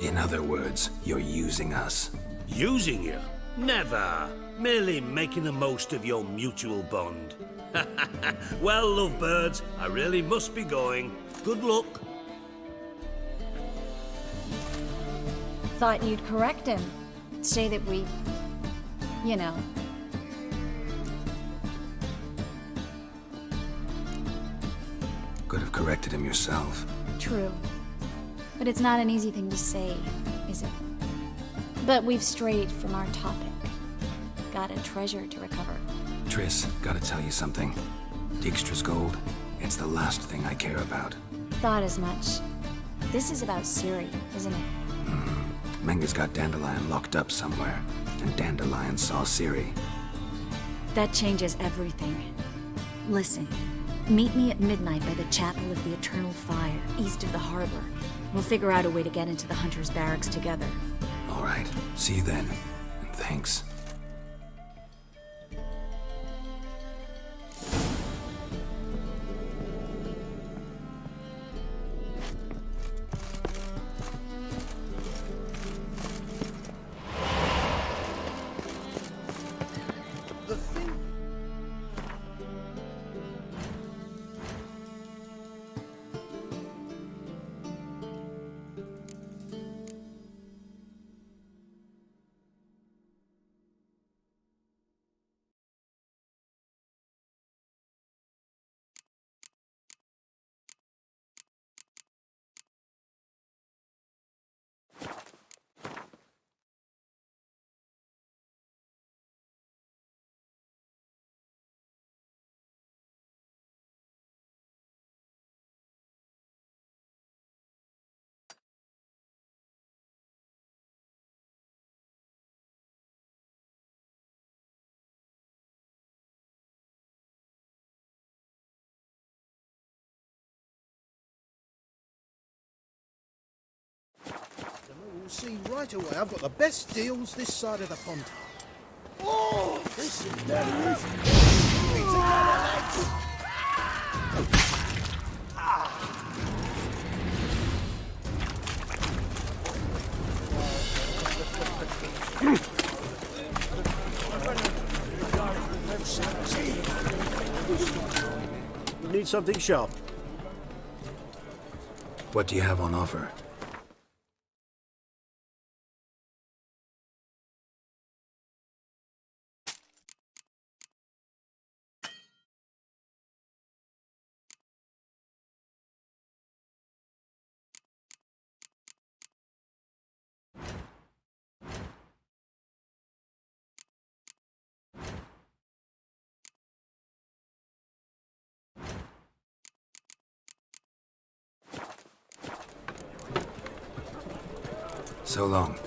In other words, you're using us. Using you? Never. Merely making the most of your mutual bond. Well, lovebirds, I really must be going. Good luck. Thought you'd correct him. Say that we... you know. Could have corrected him yourself. True. But it's not an easy thing to say, is it? But we've strayed from our topic. Got a treasure to recover. Triss, gotta tell you something. Dijkstra's gold, it's the last thing I care about. Thought as much. This is about Ciri, isn't it? Menge's got Dandelion locked up somewhere, and Dandelion saw Ciri. That changes everything. Listen, meet me at midnight by the Chapel of the Eternal Fire, east of the harbor. We'll figure out a way to get into the Hunter's Barracks together. All right, see you then, and thanks. see right away I've got the best deals this side of the pond. Oh, this is better. Need something sharp. What do you have on offer? So long.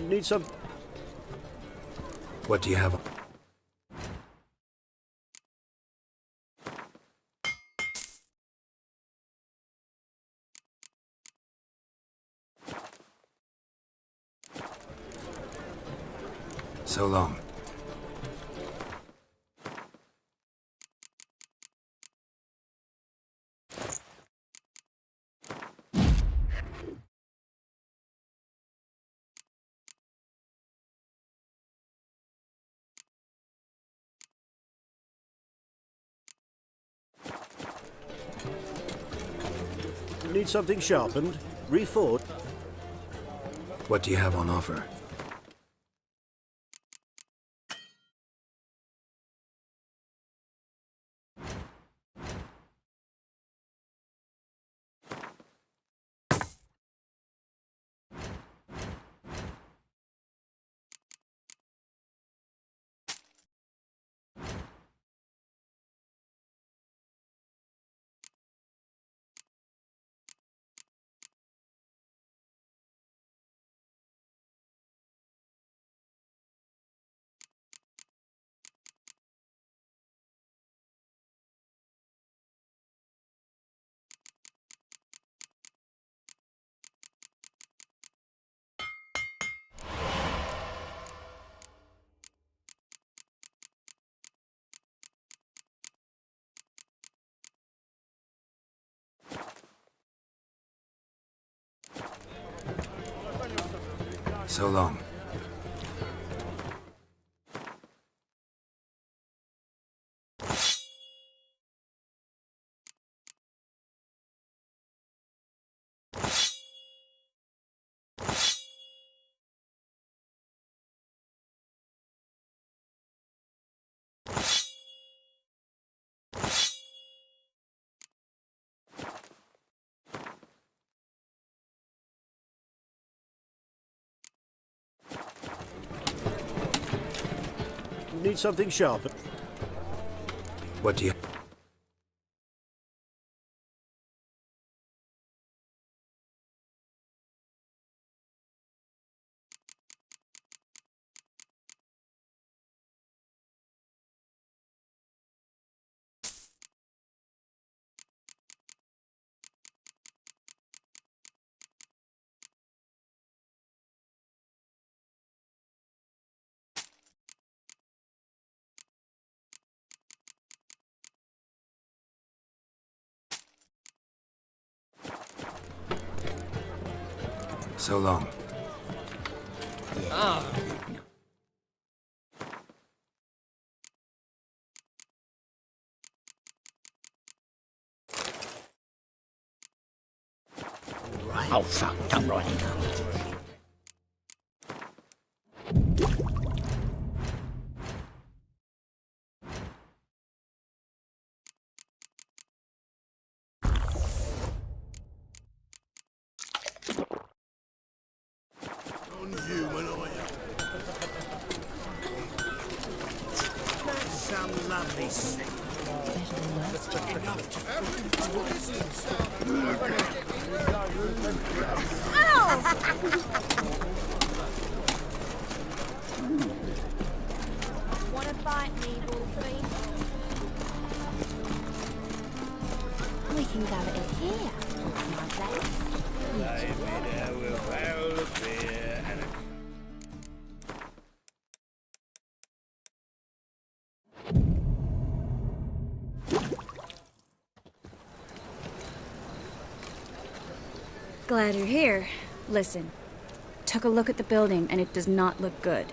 Need some... What do you have? So long. Need something sharpened? Reforged? What do you have on offer? So long. Need something sharpened? What do you... So long. Oh, fuck. Come right in. Wanna bite me, Wolfie? We can go at it here, my place. Glad you're here. Listen, took a look at the building and it does not look good.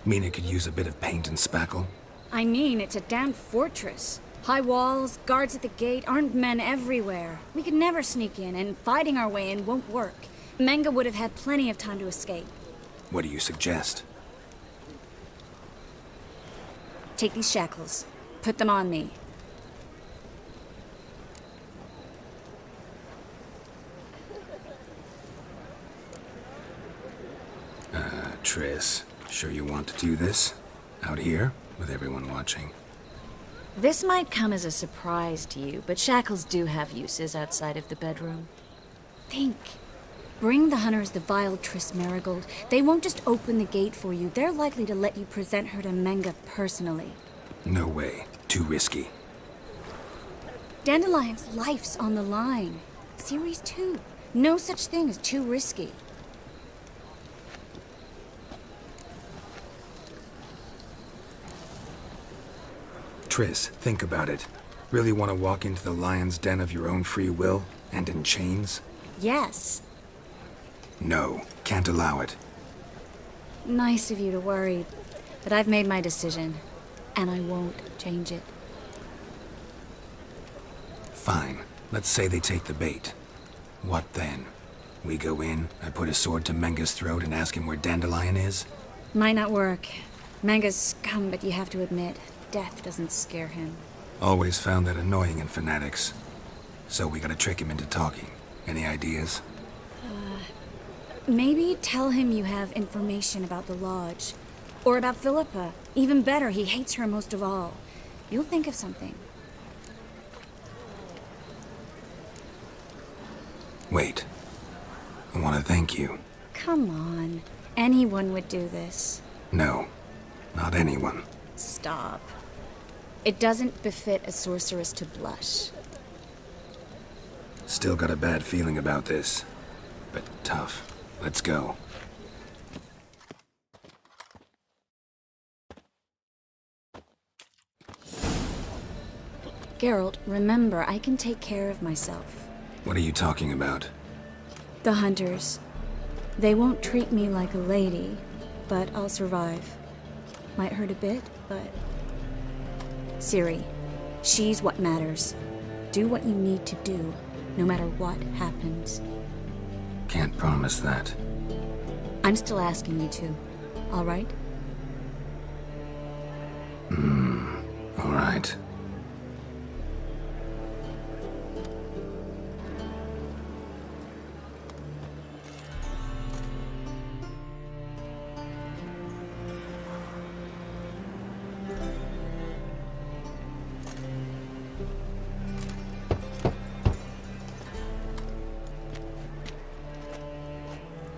Mean it could use a bit of paint and spackle? I mean, it's a damn fortress. High walls, guards at the gate, armed men everywhere. We could never sneak in, and fighting our way in won't work. Menga would have had plenty of time to escape. What do you suggest? Take these shackles. Put them on me. Triss, sure you want to do this? Out here, with everyone watching? This might come as a surprise to you, but shackles do have uses outside of the bedroom. Think. Bring the hunters the vile Triss Marigold. They won't just open the gate for you. They're likely to let you present her to Menga personally. No way. Too risky. Dandelion's life's on the line. Series 2. No such thing as too risky. Triss, think about it. Really want to walk into the lion's den of your own free will, and in chains? Yes. No, can't allow it. Nice of you to worry, but I've made my decision, and I won't change it. Fine. Let's say they take the bait. What then? We go in, I put a sword to Menga's throat and ask him where Dandelion is? Might not work. Menga's scum, but you have to admit, death doesn't scare him. Always found that annoying in fanatics. So we gotta trick him into talking. Any ideas? Maybe tell him you have information about the Lodge. Or about Philippa. Even better, he hates her most of all. You'll think of something. Wait. I want to thank you. Come on. Anyone would do this. No. Not anyone. Stop. It doesn't befit a sorceress to blush. Still got a bad feeling about this. But tough. Let's go. Geralt, remember, I can take care of myself. What are you talking about? The hunters. They won't treat me like a lady, but I'll survive. Might hurt a bit, but... Ciri, she's what matters. Do what you need to do, no matter what happens. Can't promise that. I'm still asking you to, all right? All right.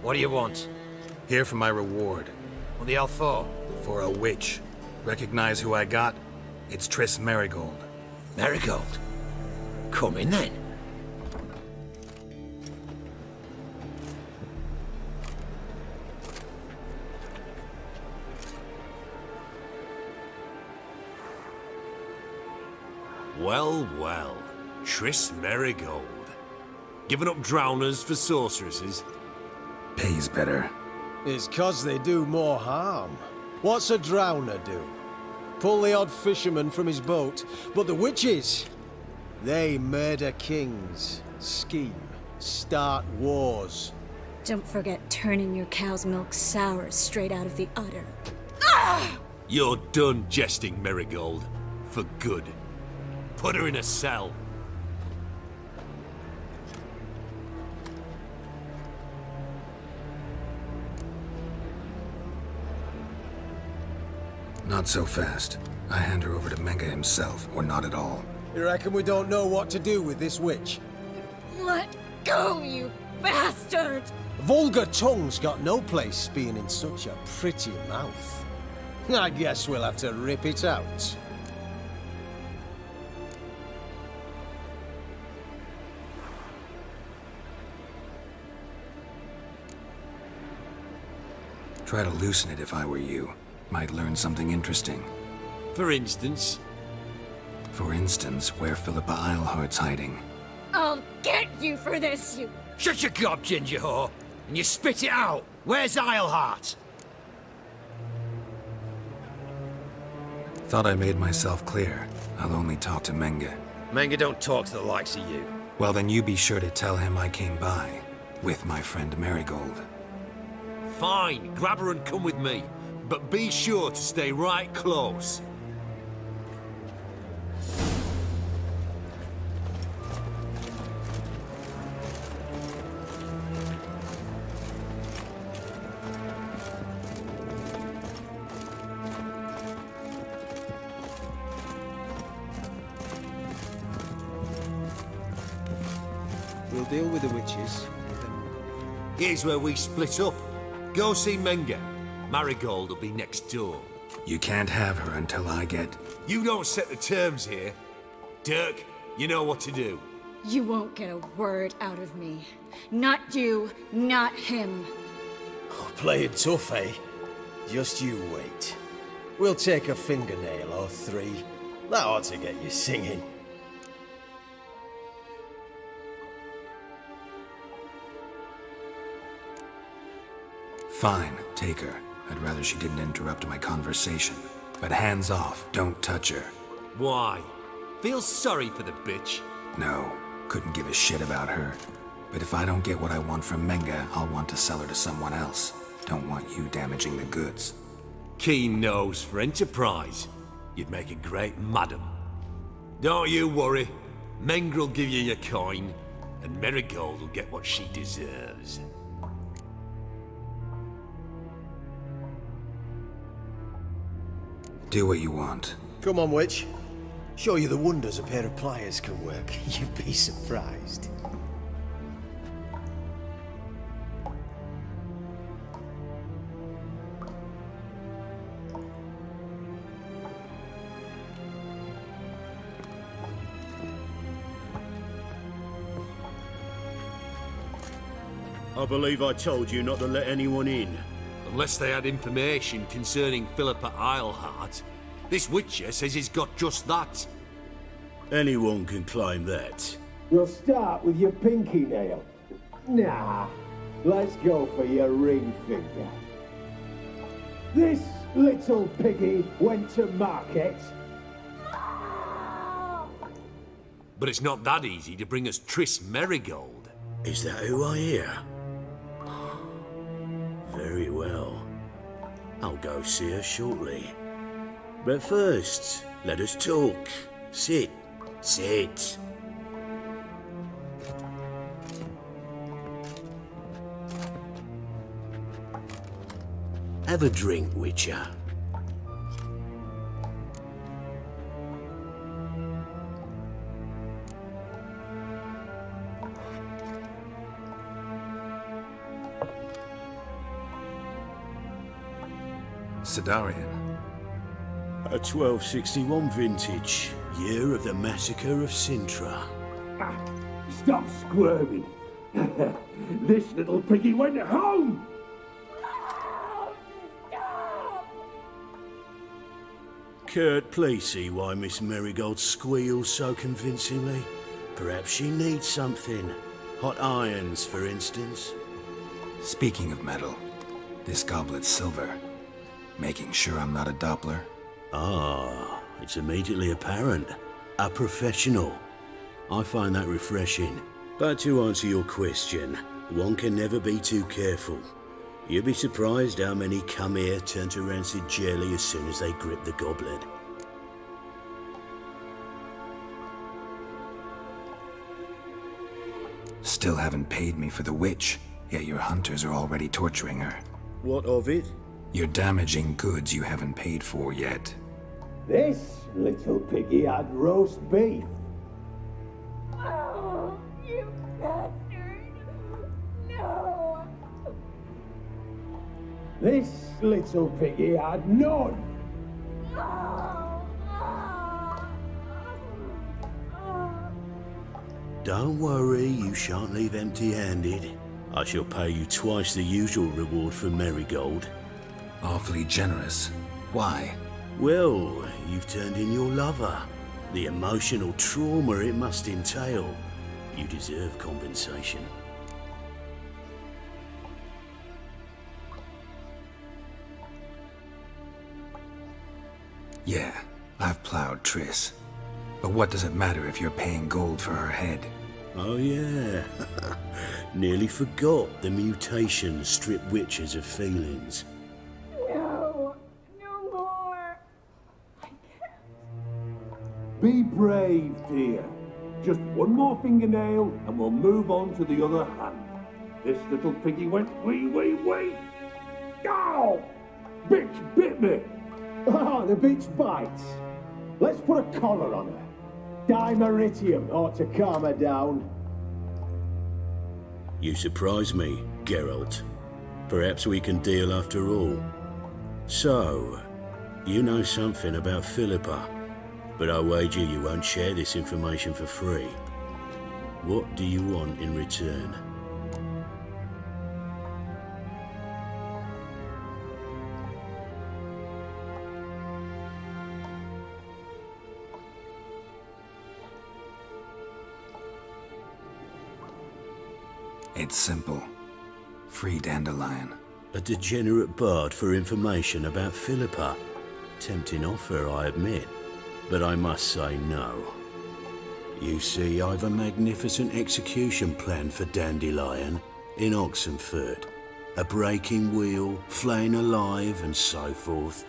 What do you want? Here for my reward. What the hell for? For a witch. Recognize who I got? It's Triss Marigold. Marigold? Come in then. Well, well. Triss Marigold. Giving up drowners for sorceresses? Pays better. It's 'cause they do more harm. What's a drowner do? Pull the odd fisherman from his boat. But the witches, they murder kings, scheme, start wars. Don't forget turning your cow's milk sour straight out of the udder. You're done jesting, Marigold. For good. Put her in a cell. Not so fast. I hand her over to Menga himself, or not at all. You reckon we don't know what to do with this witch? Let go, you bastard! A vulgar tongue's got no place being in such a pretty mouth. I guess we'll have to rip it out. Try to loosen it if I were you. Might learn something interesting. For instance? For instance, where Philippa Eilhart's hiding. I'll get you for this, you... Shut your gob, ginger whore, and you spit it out. Where's Eilhart? Thought I made myself clear. I'll only talk to Menge. Menge don't talk to the likes of you. Well, then you be sure to tell him I came by. With my friend Marigold. Fine, grab her and come with me. But be sure to stay right close. We'll deal with the witches. Here's where we split up. Go see Menge. Marigold will be next door. You can't have her until I get... You don't set the terms here. Dirk, you know what to do. You won't get a word out of me. Not you, not him. Oh, playing tough, eh? Just you wait. We'll take a fingernail or three. That ought to get you singing. Fine, take her. I'd rather she didn't interrupt my conversation. But hands off, don't touch her. Why? Feel sorry for the bitch? No, couldn't give a shit about her. But if I don't get what I want from Menge, I'll want to sell her to someone else. Don't want you damaging the goods. Keen nose for enterprise. You'd make a great madam. Don't you worry. Menge will give you your coin, and Marigold will get what she deserves. Do what you want. Come on, witch. Show you the wonders a pair of pliers can work. You'd be surprised. I believe I told you not to let anyone in. Unless they had information concerning Philippa Eilhart. This witcher says he's got just that. Anyone can claim that. You'll start with your pinky nail. Nah, let's go for your ring finger. This little piggy went to market. But it's not that easy to bring us Triss Marigold. Is that who I hear? Very well. I'll go see her shortly. But first, let us talk. Sit. Sit. Have a drink, Witcher. Sidarian. A 1261 vintage, year of the massacre of Sintra. Stop squirming. This little piggy went home. Kurt, please see why Miss Marigold squeals so convincingly. Perhaps she needs something. Hot irons, for instance. Speaking of metal, this goblet's silver. Making sure I'm not a Doppler? Ah, it's immediately apparent. A professional. I find that refreshing. But to answer your question, one can never be too careful. You'd be surprised how many come here turn to rancid jelly as soon as they grip the goblet. Still haven't paid me for the witch, yet your hunters are already torturing her. What of it? You're damaging goods you haven't paid for yet. This little piggy had roast beef. This little piggy had none. Don't worry, you shan't leave empty-handed. I shall pay you twice the usual reward for Marigold. Awfully generous. Why? Well, you've turned in your lover. The emotional trauma it must entail. You deserve compensation. Yeah, I've plowed Triss. But what does it matter if you're paying gold for her head? Oh yeah. Nearly forgot the mutations strip witches of feelings. No, no more. Be brave, dear. Just one more fingernail and we'll move on to the other hand. This little piggy went wee. Ow! Bitch bit me! Oh, the bitch bites. Let's put a collar on her. Dimeritium ought to calm her down. You surprise me, Geralt. Perhaps we can deal after all. So, you know something about Philippa, but I wager you won't share this information for free. What do you want in return? It's simple. Free Dandelion. A degenerate bard for information about Philippa. Tempting offer, I admit, but I must say no. You see, I've a magnificent execution plan for Dandelion in Oxenfurt. A breaking wheel, flaying alive, and so forth.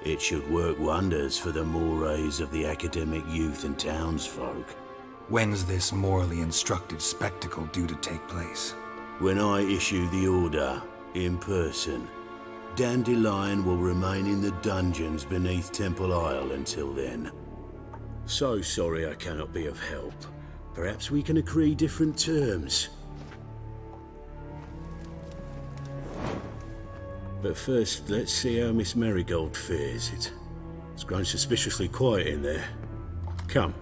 It should work wonders for the mores of the academic youth and townsfolk. When's this morally instructive spectacle due to take place? When I issue the order, in person. Dandelion will remain in the dungeons beneath Temple Isle until then. So sorry I cannot be of help. Perhaps we can agree different terms. But first, let's see how Miss Marigold fares. It's grown suspiciously quiet in there. Come.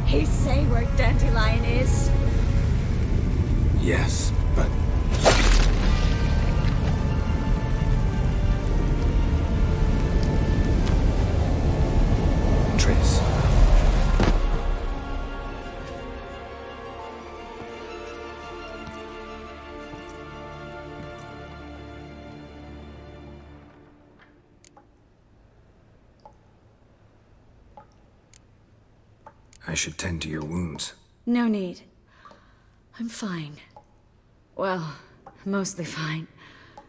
He say where Dandelion is? Yes, but... Triss. I should tend to your wounds. No need. I'm fine. Well, mostly fine.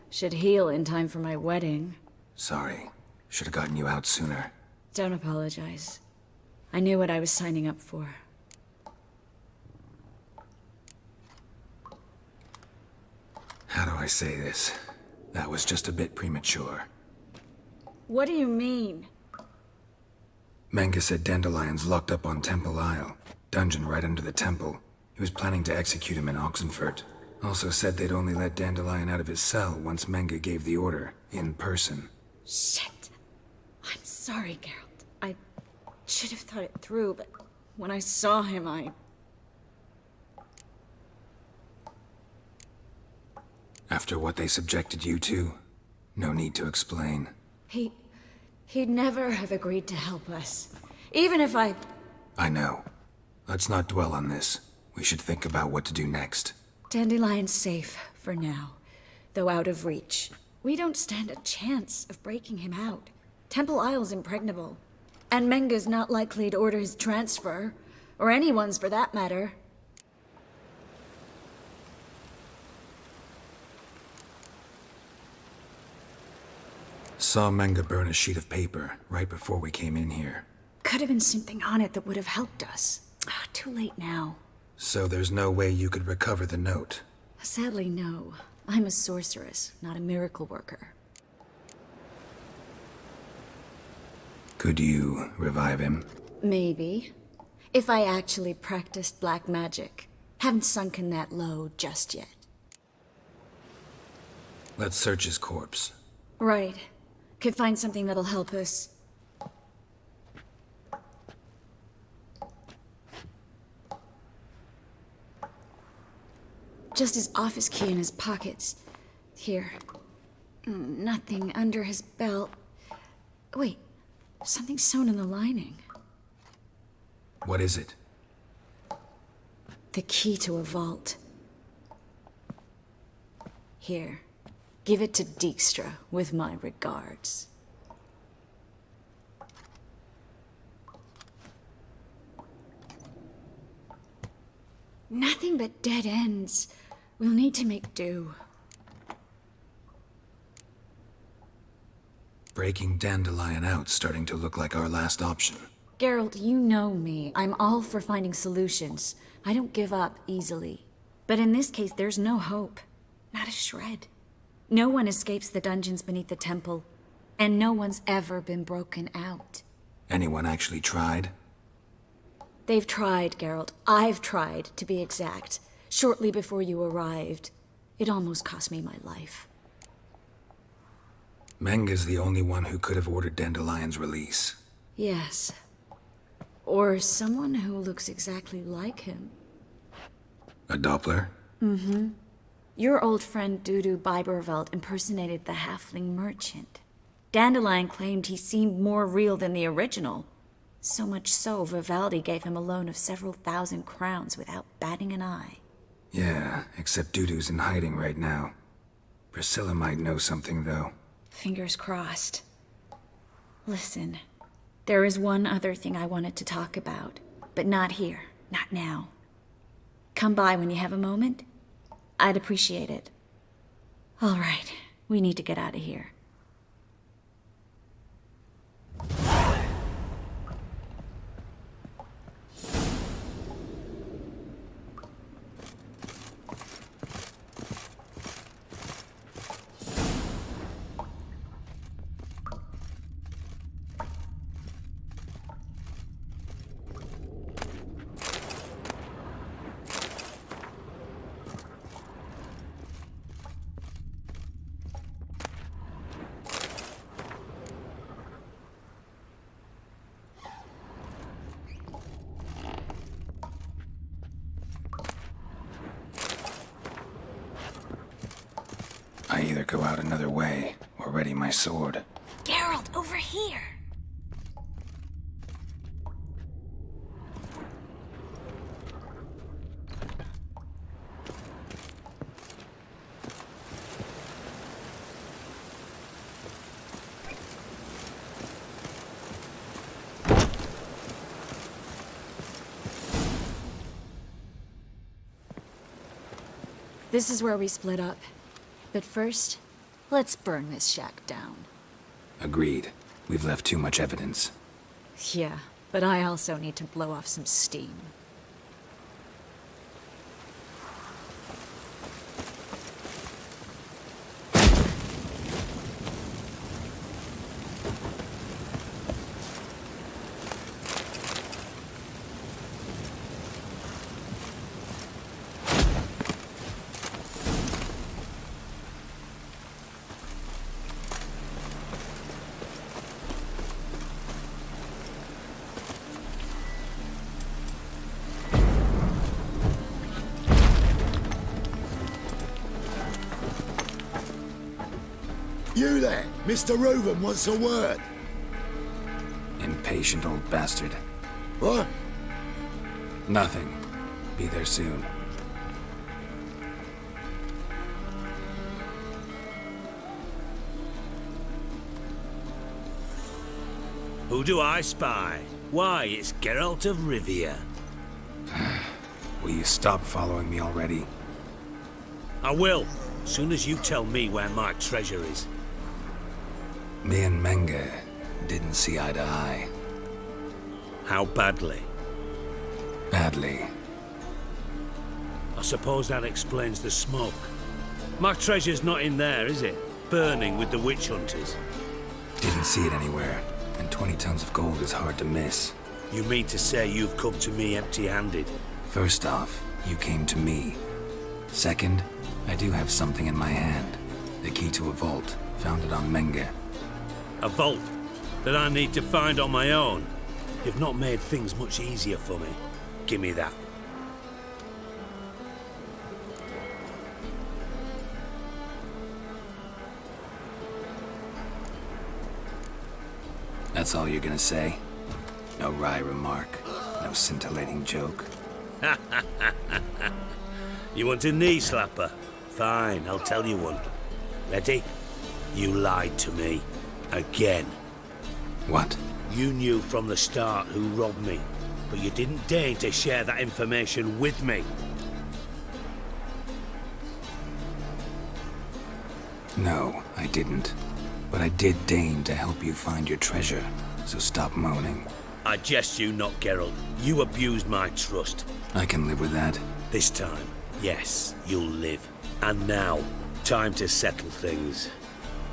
Should heal in time for my wedding. Sorry. Should have gotten you out sooner. Don't apologize. I knew what I was signing up for. How do I say this? That was just a bit premature. What do you mean? Menge said Dandelion's locked up on Temple Isle. Dungeon right under the temple. He was planning to execute him in Oxenfurt. Also said they'd only let Dandelion out of his cell once Menge gave the order, in person. Shit. I'm sorry, Geralt. I should have thought it through, but when I saw him, After what they subjected you to, no need to explain. He'd never have agreed to help us. Even if I know. Let's not dwell on this. We should think about what to do next. Dandelion's safe for now, though out of reach. We don't stand a chance of breaking him out. Temple Isle's impregnable, and Menge's not likely to order his transfer, or anyone's for that matter. Saw Menge burn a sheet of paper right before we came in here. Could have been something on it that would have helped us. Too late now. So there's no way you could recover the note? Sadly, no. I'm a sorceress, not a miracle worker. Could you revive him? Maybe. If I actually practiced black magic. Haven't sunken that low just yet. Let's search his corpse. Right. Could find something that'll help us. Just his office key in his pockets. Here. Nothing under his belt. Wait. Something sewn in the lining. What is it? The key to a vault. Here. Give it to Dijkstra with my regards. Nothing but dead ends. We'll need to make do. Breaking Dandelion out's starting to look like our last option. Geralt, you know me. I'm all for finding solutions. I don't give up easily. But in this case, there's no hope. Not a shred. No one escapes the dungeons beneath the temple, and no one's ever been broken out. Anyone actually tried? They've tried, Geralt. I've tried, to be exact. Shortly before you arrived. It almost cost me my life. Menga's the only one who could have ordered Dandelion's release. Yes. Or someone who looks exactly like him. A Doppler? Mm-hmm. Your old friend Dudu Biberveld impersonated the halfling merchant. Dandelion claimed he seemed more real than the original. So much so, Vivaldi gave him a loan of several thousand crowns without batting an eye. Yeah, except Dudu's in hiding right now. Priscilla might know something, though. Fingers crossed. Listen, there is one other thing I wanted to talk about, but not here, not now. Come by when you have a moment. I'd appreciate it. All right, we need to get out of here. I either go out another way, or ready my sword. Geralt, over here! This is where we split up. But first, let's burn this shack down. Agreed. We've left too much evidence. Yeah, but I also need to blow off some steam. You there! Mr. Reuven wants a word. Impatient old bastard. What? Nothing. Be there soon. Who do I spy? Why, it's Geralt of Rivia. Will you stop following me already? I will, soon as you tell me where my treasure is. Me and Menga didn't see eye to eye. How badly? Badly. I suppose that explains the smoke. My treasure's not in there, is it? Burning with the witch hunters. Didn't see it anywhere, and 20 tons of gold is hard to miss. You mean to say you've come to me empty-handed? First off, you came to me. Second, I do have something in my hand. The key to a vault, found it on Menge. A vault that I need to find on my own? You've not made things much easier for me. Give me that. That's all you're gonna say? No wry remark, no scintillating joke. You want a knee slapper? Fine, I'll tell you one. Ready? You lied to me. Again. What? You knew from the start who robbed me, but you didn't deign to share that information with me. No, I didn't. But I did deign to help you find your treasure, so stop moaning. I jest you not, Geralt. You abused my trust. I can live with that. This time, yes, you'll live. And now, time to settle things.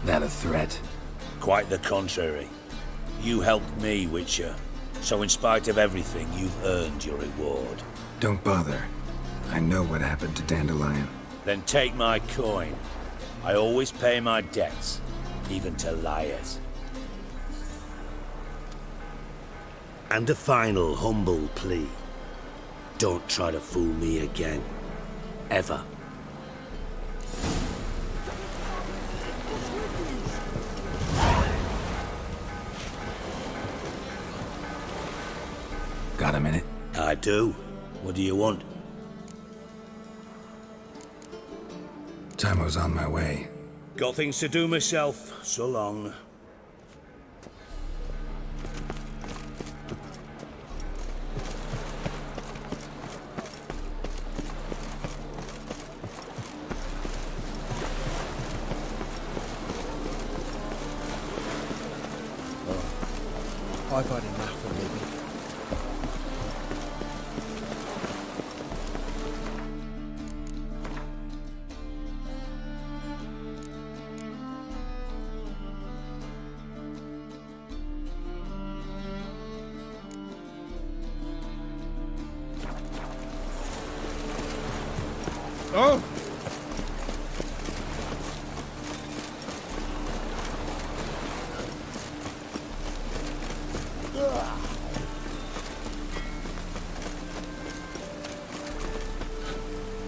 That a threat? Quite the contrary. You helped me, Witcher. So in spite of everything, you've earned your reward. Don't bother. I know what happened to Dandelion. Then take my coin. I always pay my debts, even to liars. And a final humble plea. Don't try to fool me again. Ever. Got a minute? I do. What do you want? Time on my way. Got things to do myself. So long. I've had enough of living. Oh!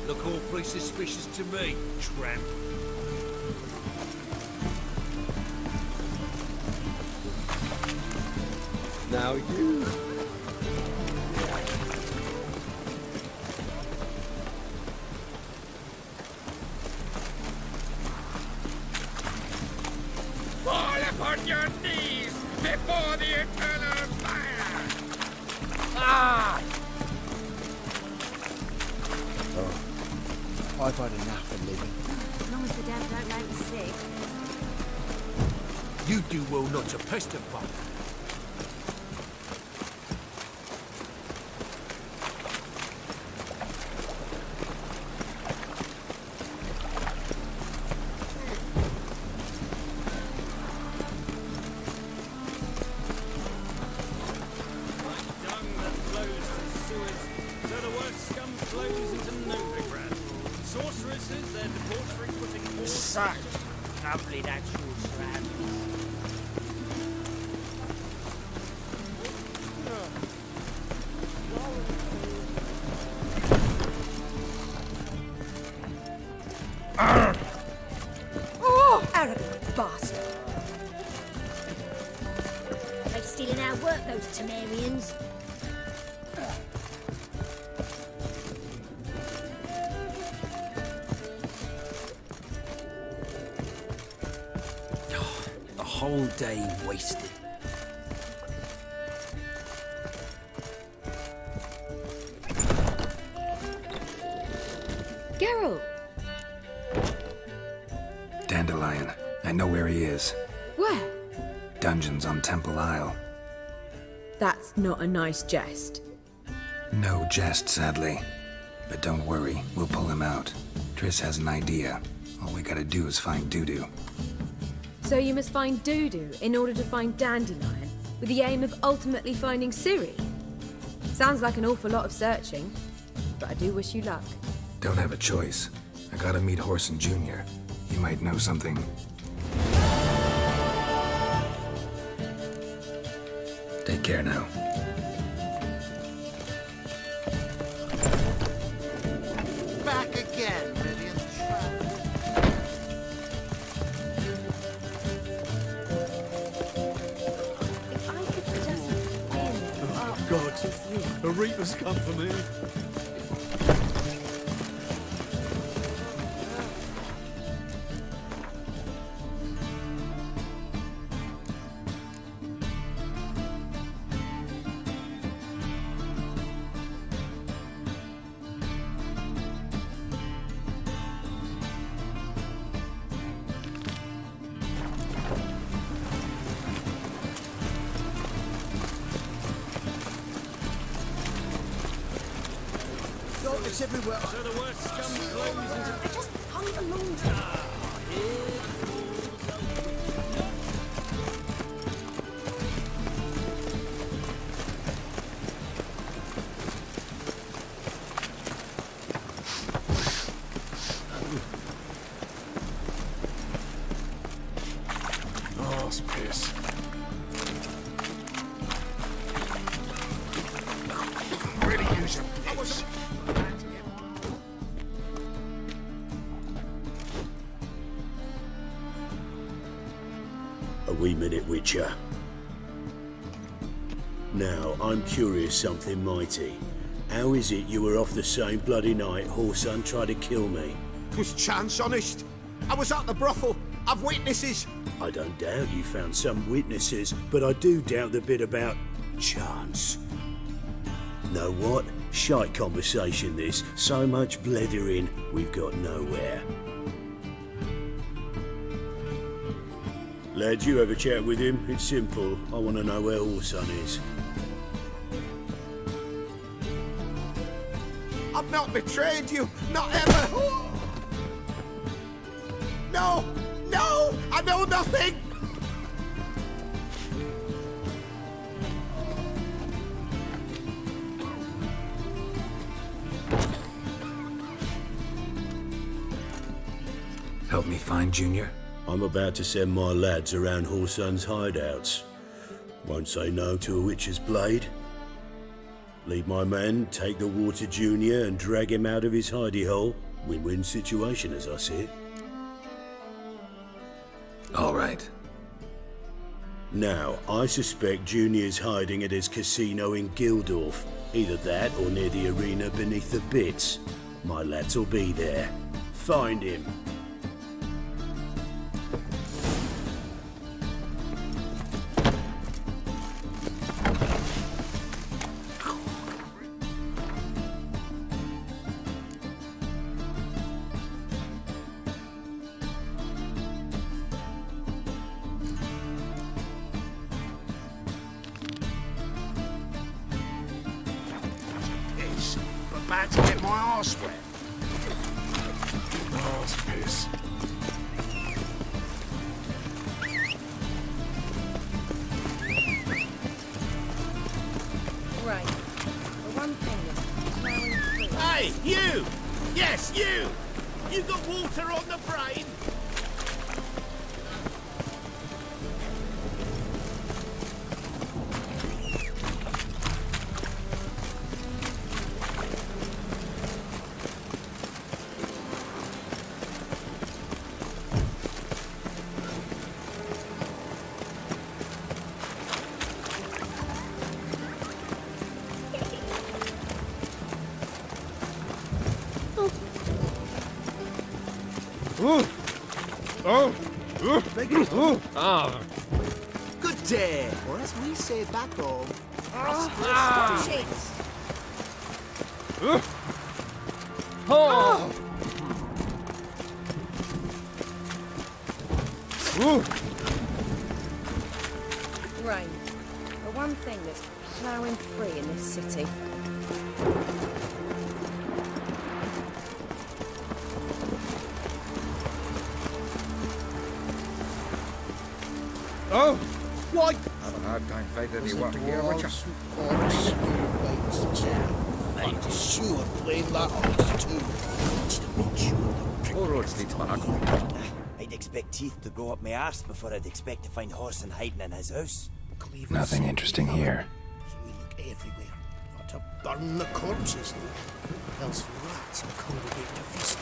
Look awfully suspicious to me, tramp. Now you. Fall upon your knees before the eternal fire! Ah! I've had enough of living. As long as the dead don't make me sick. You do well not to pester folk. Such lovely natural surroundings. Oh, arrogant bastard! They're stealing our work, those Temerians. The whole day wasted. Geralt! Dandelion. I know where he is. Where? Dungeons on Temple Isle. That's not a nice jest. No jest, sadly. But don't worry, we'll pull him out. Triss has an idea. All we gotta do is find Dudu. So you must find Dudu in order to find Dandelion, with the aim of ultimately finding Ciri? Sounds like an awful lot of searching, but I do wish you luck. Don't have a choice. I gotta meet Whoreson Jr. He might know something. Take care now. Back again, brilliant trap. If I could just end up God, with you. a reaper's come for me. It's everywhere. So the worst scum flows into... I just hung the laundry. Arse piss. Really use a piss. A wee minute, Witcher. Now, I'm curious something mighty. How is it you were off the same bloody night Whoreson tried to kill me? 'Twas chance, honest. I was at the brothel. I've witnesses. I don't doubt you found some witnesses, but I do doubt the bit about chance. Know what? Shite conversation this. So much blethering, we've got nowhere. Lad, you have a chat with him. It's simple. I want to know where Whoreson is. I've not betrayed you. Not ever. No! No! I know nothing! Help me find Junior? I'm about to send my lads around Whoreson's hideouts. Won't say no to a witch's blade. Lead my men, take the Water Junior and drag him out of his hidey hole. Win-win situation as I see it. All right. Now, I suspect Junior's hiding at his casino in Gildorf. Either that or near the arena beneath the bits. My lads will be there. Find him. About to get my arse wet. Arse piss. Right. The one thing that's plowing through. Hey, you! Yes, you! You got water on the brain? Good day, or as we say back home. Shit! Right. The one thing that's plowing free in this city. Oh, why? Have a hard time finding any work here, Witcher. Orcs, knights, I'm sure plain that ox too. Just to make sure. All roads lead to Monaco. I'd expect teeth to go up my arse before I'd expect to find Horson hiding in his house. Nothing interesting here. So we look everywhere. Not to burn the corpses, though. Else rats will congregate to feast.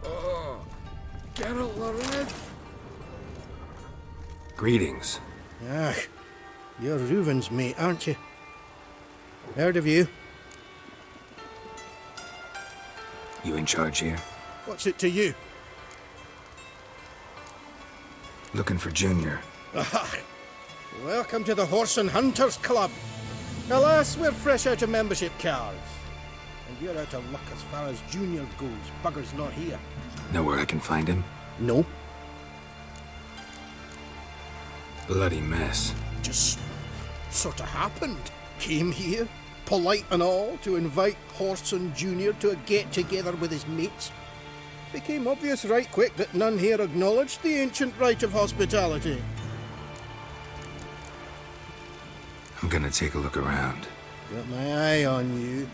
Oh, Geralt the Red. Greetings. Ah, you're Reuven's mate, aren't you? Heard of you. You in charge here? What's it to you? Looking for Junior. Ah, welcome to the Horse and Hunters Club. Alas, we're fresh out of membership cards. And you're out of luck as far as Junior goes. Bugger's not here. Know where I can find him? No. Bloody mess. Just sort of happened. Came here, polite and all, to invite Horson Jr. to a get-together with his mates. Became obvious right quick that none here acknowledged the ancient rite of hospitality. I'm gonna take a look around. Got my eye on you.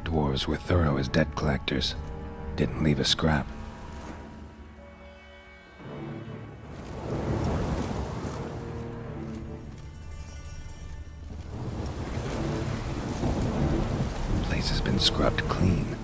Dwarves were thorough as debt collectors. Didn't leave a scrap. Place has been scrubbed clean.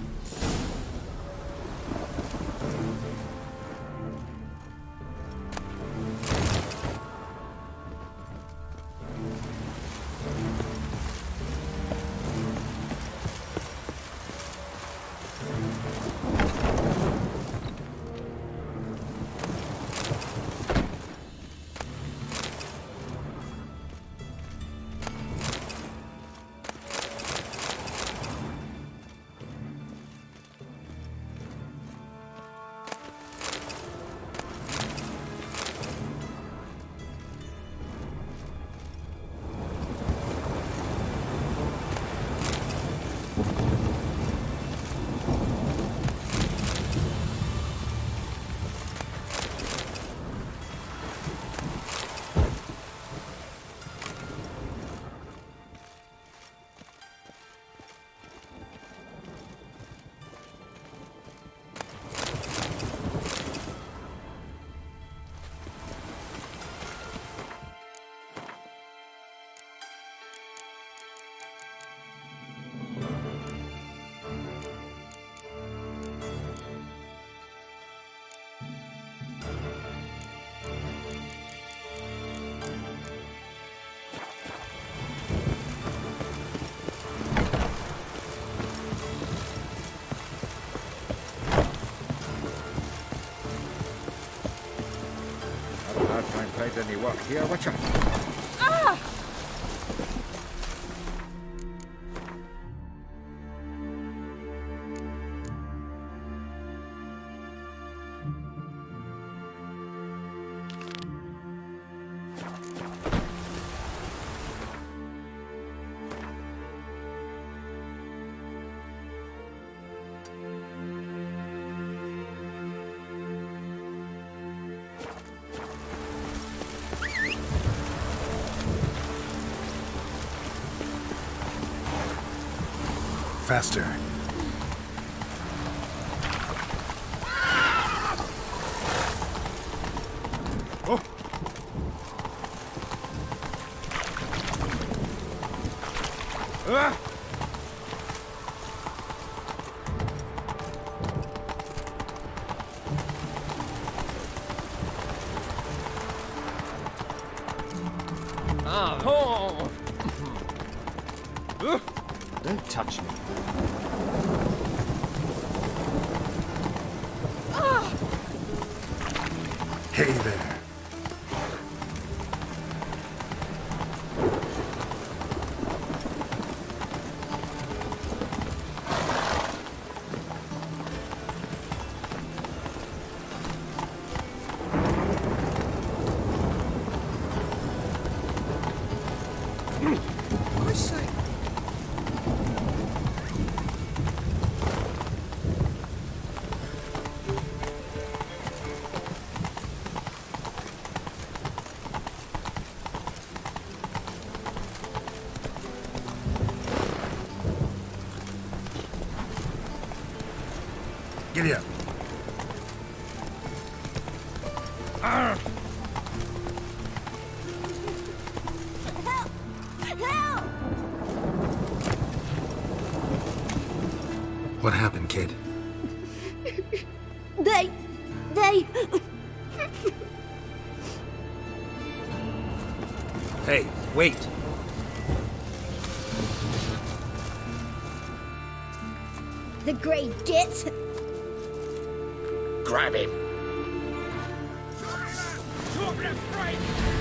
Have a hard time finding any work here, Witcher. Ah! Faster. Oh. Ah. Don't touch me. Hey there. I say. Giddy up. What happened, kid? They... Hey, wait. The Grey Git. Grab him. Don't be afraid!